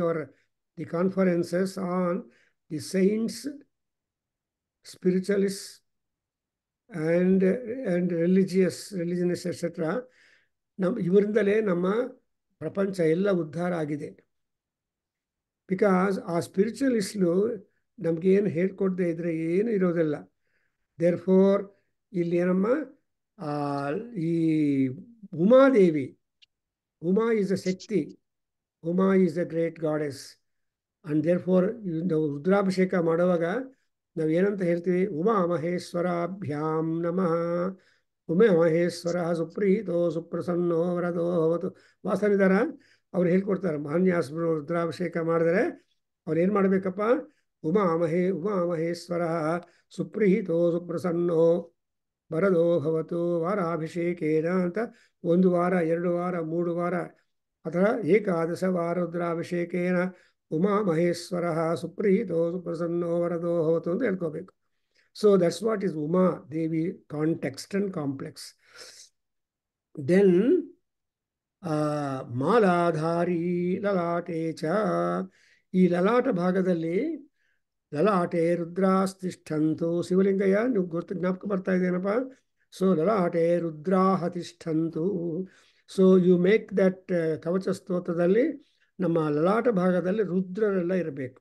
the conferences on the saints, spiritualists and religionists etc. ಇವರಿಂದಲೇ ನಮ್ಮ ಪ್ರಪಂಚ ಎಲ್ಲ ಉದ್ಧಾರ ಆಗಿದೆ. Because ಆ ಸ್ಪಿರಿಚುವಲಿಸ್ಟು ನಮಗೇನು ಹೇಳ್ಕೊಡದೆ ಇದ್ರೆ ಏನು ಇರೋದಿಲ್ಲ. ದೇರ್ಫೋರ್ ಇಲ್ಲಿ ಏನಮ್ಮ ಈ Umadevi, Uma is a Shakti, Uma is a great goddess. And therefore ನಾವು ರುದ್ರಾಭಿಷೇಕ ಮಾಡುವಾಗ ನಾವು ಏನಂತ ಹೇಳ್ತೀವಿ? ಉಮಾ ಮಹೇಶ್ವರಾಭ್ಯಾಂ ನಮಃ. ಉಮಾ ಮಹೇಶ್ವರ ಸುಪ್ರೀತೋ ಸುಪ್ರಸನ್ನೋ ವರದೋ ಭವತು. ವಾಸನಿದಾರ ಅವ್ರು ಹೇಳ್ಕೊಡ್ತಾರೆ, ಮಹಾನ್ಯಾಸರು ರುದ್ರಾಭಿಷೇಕ ಮಾಡಿದ್ರೆ ಅವ್ರು ಏನು ಮಾಡಬೇಕಪ್ಪ? ಉಮಾ ಮಹೇಶ್ವರ ಸುಪ್ರೀತೋ ಸುಪ್ರಸನ್ನೋ ವರದೋ ಭವತು ವಾರಾಭಿಷೇಕೇನ ಅಂತ 1 ವಾರ 2 ವಾರ 3 ವಾರ ಅಥವಾ ಏಕಾದಶ ವಾರ ರುದ್ರಾಭಿಷೇಕೇನ ಉಮಾ ಮಹೇಶ್ವರ ಸುಪ್ರೀತೋ ಸುಪ್ರಸನ್ನೋ ವರದೋ ಭವತು ಅಂತ ಹೇಳ್ಕೋಬೇಕು. So that's what is Uma Devi context and complex. Then ಮಾಲಾಧಾರಿ ಲಲಾಟೆ ಚ. ಈ ಲಲಾಟ ಭಾಗದಲ್ಲಿ ಲಲಾಟೆ ರುದ್ರಾಸ್ತಿಷ್ಠಂತು. ಶಿವಲಿಂಗಯ್ಯ ನೀವು ಜ್ಞಾಪಕ ಬರ್ತಾ ಇದೆಯೇನಪ್ಪ? ಸೊ ಲಲಾಟೆ ರುದ್ರಾಹ ತಿಷ್ಠಂತು. ಸೊ ಯು ಮೇಕ್ ದಟ್ ಕವಚ ಸ್ತೋತ್ರದಲ್ಲಿ ನಮ್ಮ ಲಲಾಟ ಭಾಗದಲ್ಲಿ ರುದ್ರರೆಲ್ಲ ಇರಬೇಕು.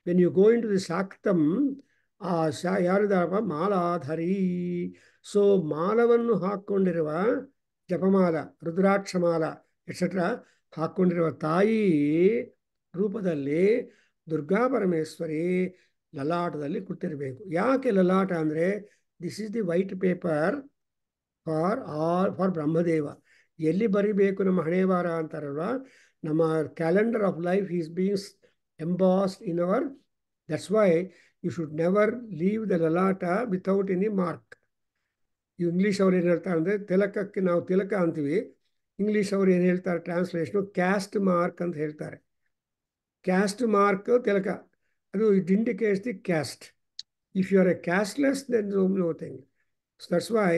When you go into the ಶಾಕ್ತಂ, ಆ ಯಾರಿದಾರಪ್ಪ? ಮಾಲಾಧರಿ. ಸೊ ಮಾಲವನ್ನು ಹಾಕ್ಕೊಂಡಿರುವ ಜಪಮಾಲ, ರುದ್ರಾಕ್ಷಮಾಲ ಎಕ್ಸೆಟ್ರಾ ಹಾಕ್ಕೊಂಡಿರುವ ತಾಯಿ ರೂಪದಲ್ಲಿ ದುರ್ಗಾ ಪರಮೇಶ್ವರಿ ಲಲಾಟದಲ್ಲಿ ಕೂತಿರಬೇಕು. ಯಾಕೆ ಲಲಾಟ ಅಂದರೆ this is the white paper for Brahmadeva. ಎಲ್ಲಿ ಬರಿಬೇಕು ನಮ್ಮ ಹಣೆವಾರ ಅಂತಾರಲ್ವ, ನಮ್ಮ calendar of life is being embossed in our. That's why you should never leave the lalata without any mark. English ಅವ್ರು ಏನು ಹೇಳ್ತಾರೆ ಅಂದರೆ, ತಿಲಕಕ್ಕೆ ನಾವು ತಿಲಕ ಅಂತೀವಿ, ಇಂಗ್ಲೀಷ್ ಅವ್ರು ಏನು ಹೇಳ್ತಾರೆ ಟ್ರಾನ್ಸ್ಲೇಷನು ಕ್ಯಾಸ್ಟ್ ಮಾರ್ಕ್ ಅಂತ ಹೇಳ್ತಾರೆ. ಕ್ಯಾಸ್ಟ್ ಮಾರ್ಕ್ ತಿಲಕ, ಅದು it indicates the caste. If you are a casteless then no thing. So that's why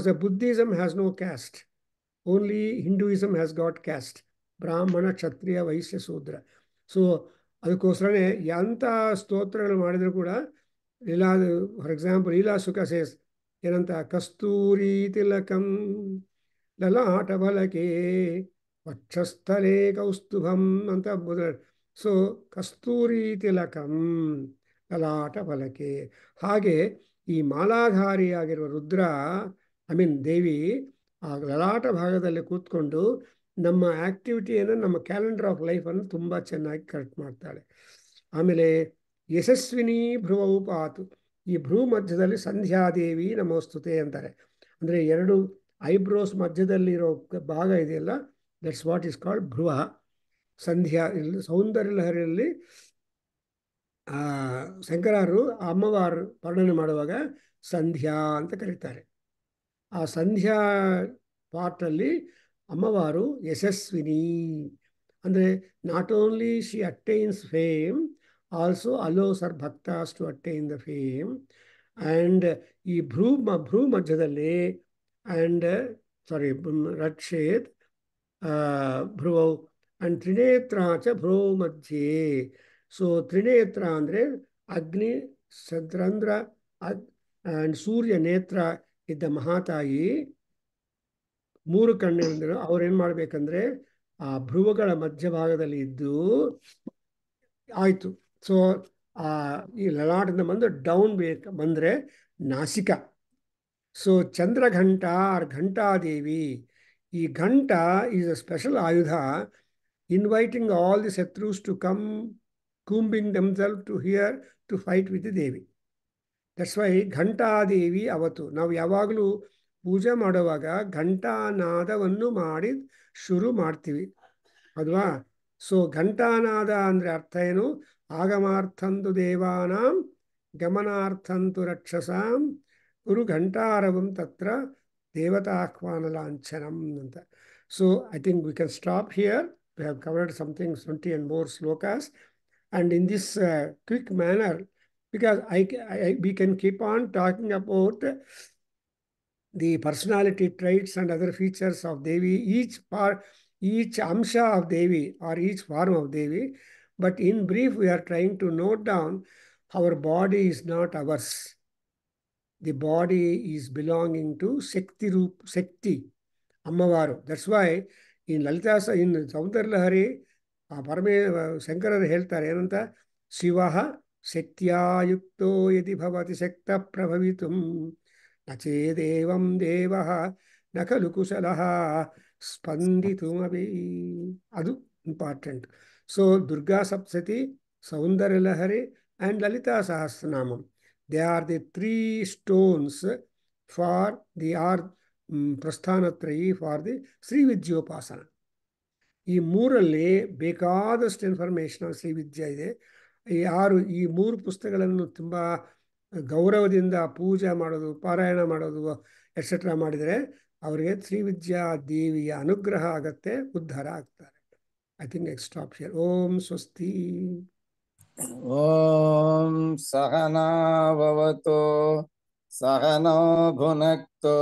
the Buddhism has no caste, only Hinduism has got caste, Brahmana Kshatriya Vaishya Shudra. So ಅದಕ್ಕೋಸ್ಕರನೇ ಎಂಥ ಸ್ತೋತ್ರಗಳು ಮಾಡಿದರೂ ಕೂಡ for example Leela ಸುಖ says ಏನಂತ? ಕಸ್ತೂರಿ ತಿಲಕಂ ಲಲಾಟ ಫಲಕೆ ವಕ್ಷಸ್ಥಲೇ ಕೌಸ್ತುಭಂ ಅಂತ so ಕಸ್ತೂರಿ ತಿಲಕಂ ಲಲಾಟ ಫಲಕೆ. ಹಾಗೆ ಈ ಮಾಲಾಧಾರಿಯಾಗಿರುವ ರುದ್ರ ದೇವಿ ಆ ಲಲಾಟ ಭಾಗದಲ್ಲಿ ಕೂತ್ಕೊಂಡು ನಮ್ಮ ಆ್ಯಕ್ಟಿವಿಟಿಯನ್ನು, ನಮ್ಮ ಕ್ಯಾಲೆಂಡರ್ ಆಫ್ ಲೈಫನ್ನು ತುಂಬ ಚೆನ್ನಾಗಿ ಕರೆಕ್ಟ್ ಮಾಡ್ತಾಳೆ. ಆಮೇಲೆ ಯಶಸ್ವಿನಿ ಭ್ರುವವು ಪಾತು. ಈ ಭ್ರೂ ಮಧ್ಯದಲ್ಲಿ ಸಂಧ್ಯಾದೇವಿ ನಮೋಸ್ತುತೆ ಅಂತಾರೆ. ಅಂದರೆ 2 ಐಬ್ರೋಸ್ ಮಧ್ಯದಲ್ಲಿರೋ ಭಾಗ ಇದೆಯಲ್ಲ, ದಟ್ಸ್ ವಾಟ್ ಈಸ್ ಕಾಲ್ಡ್ ಭ್ರುವ. ಸಂಧ್ಯಾ ಸೌಂದರ್ಯ ಲಹರಿಯಲ್ಲಿ ಶಂಕರರು ಅಮ್ಮವಾರು ವರ್ಣನೆ ಮಾಡುವಾಗ ಸಂಧ್ಯಾ ಅಂತ ಕರೀತಾರೆ. ಆ ಸಂಧ್ಯಾ ಪಾರ್ಟಲ್ಲಿ ಅಮ್ಮವಾರು ಯಶಸ್ವಿನಿ ಅಂದರೆ not only she attains fame, also allows her bhaktas to attain the fame. And ಈ ಭ್ರೂ ಮಧ್ಯದಲ್ಲಿ ಆ್ಯಂಡ್ ರಕ್ಷೇತ್ ಭ್ರುವೌ ಆ್ಯಂಡ್ ತ್ರಿನೇತ್ರ ಚ ಭ್ರೋ ಮಧ್ಯೆ. ಸೊ ತ್ರಿನೇತ್ರ ಅಂದರೆ ಅಗ್ನಿ, ಚಂದ್ರ ಆ್ಯಂಡ್ ಸೂರ್ಯ ನೇತ್ರ ಇದ್ದ ಮಹಾತಾಯಿ 3 ಕಣ್ಣುಗಳಿಂದ ಅವ್ರೇನು ಮಾಡಬೇಕಂದ್ರೆ ಆ ಭ್ರುವಗಳ ಮಧ್ಯಭಾಗದಲ್ಲಿ ಇದ್ದು ಆಯಿತು. ಸೊ ಈ ಲಲಾಟದಿಂದ ಬಂದು ಡೌನ್ ಬಂದರೆ ನಾಸಿಕ. So Chandraghanta or Ghantadevi. ಈ ಘಂಟ is a special ayudha inviting all the shatrus to come combing themselves to here to fight with the Devi. That's why Ghantadevi ಅವತ್ತು ನಾವು ಯಾವಾಗಲೂ ಪೂಜೆ ಮಾಡುವಾಗ ಘಂಟಾನಾದವನ್ನು ಮಾಡಿ ಶುರು ಮಾಡ್ತೀವಿ ಅಲ್ವಾ? ಸೊ ಘಂಟಾನಾದ ಅಂದರೆ ಅರ್ಥ ಏನು? ಆಗಮಾರ್ಥಂತು ದೇವಾನಾಂ ಗಮನಾರ್ಥಂತು ರಕ್ಷಸಾಂ ಗುರು ಘಂಟಾರವಂ ತತ್ರ ದೇವತಾಹ್ವಾನ ಲಾಂಛನಂ ಅಂತ. So I think we can stop here. We have covered something 20 and more slokas, and in this quick manner, because we can keep on talking about the personality traits and other features of Devi, each amsha of Devi or each form of Devi. But in brief, we are trying to note down our body is not ours. The body is belonging to Shakti, Ammavaru. That's why in Lalita, in Saundarya Lahari, ಶಂಕರರು ಹೇಳ್ತಾರೆ ಏನಂತ? ಶಿವ शक्त्या युक्तो यदि भवति शक्तः प्रभवितुं न चेदेवं देवः न खलु कुशलः स्पन्दितुमपि. ಅದು important. So Durga Saptashati, Soundarya Lahari and Lalita Sahasranamam, they are the 3 stones for the Prasthanatrayi for the Sri Vidyopasana. ಈ ಮೂರಲ್ಲಿ ಬೇಕಾದಷ್ಟು ಇನ್ಫಾರ್ಮೇಶನ್ ಶ್ರೀ ವಿದ್ಯಾ ಇದೆ. ಯಾರು ಈ 3 ಪುಸ್ತಕಗಳನ್ನು ತುಂಬ ಗೌರವದಿಂದ ಪೂಜೆ ಮಾಡೋದು, ಪಾರಾಯಣ ಮಾಡೋದು ಎಟ್ಸೆಟ್ರಾ ಮಾಡಿದರೆ ಅವರಿಗೆ ಶ್ರೀ ವಿದ್ಯಾ ದೇವಿಯ ಅನುಗ್ರಹ ಆಗತ್ತೆ, ಉದ್ಧಾರ ಆಗ್ತಾರೆ. I think next stop here. ಓಂ ಸ್ವಸ್ತಿ. ಓಂ ಸಹನಾ ಭವತು ಸಹನೋ ಭುನಕ್ತು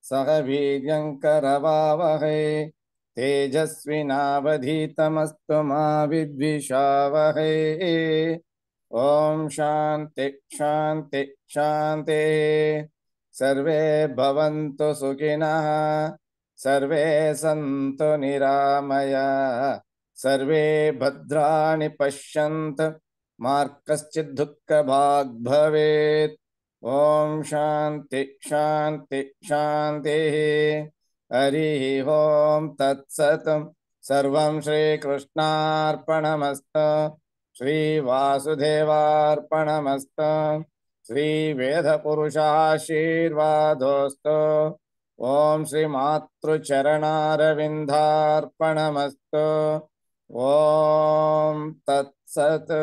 ಸಹ ವೀರ್ಯಂಕರವಾವಹೈ ತೇಜಸ್ವಿನಾವಧೀತಮಸ್ತು ಮಾ ವಿದ್ವಿಷಾವಹೈ. ಓಂ ಶಾಂತಿ ಶಾಂತಿ ಶಾಂತಿ. ಸರ್ವೇ ಭವಂತು ಸುಖಿನಃ, ಸರ್ವೇ ಸಂತು ನಿರಾಮಯಾಃ, ಸರ್ವೇ ಭದ್ರಾಣಿ ಪಶ್ಯಂತು ಮಾ ಕಶ್ಚಿತ್ ದುಃಖಭಾಗ್ ಭವೇತ್. ಓಂ ಶಾಂತಿ ಶಾಂತಿ ಶಾಂತಿ. ಹರಿ ಓಂ ತತ್ಸತ್. ಸರ್ವಂ ಶ್ರೀಕೃಷ್ಣಾರ್ಪಣಮಸ್ತು. ಶ್ರೀ ವಾಸುದೇವಾರ್ಪಣಮಸ್ತು. ಶ್ರೀ ವೇದಪುರುಷಾಶೀರ್ವಾದೋಸ್ತು. ಓಂ ಶ್ರೀ ಮಾತೃಚರಣಾರವಿಂದಾರ್ಪಣಮಸ್ತು. ಓಂ ತತ್ಸತ್.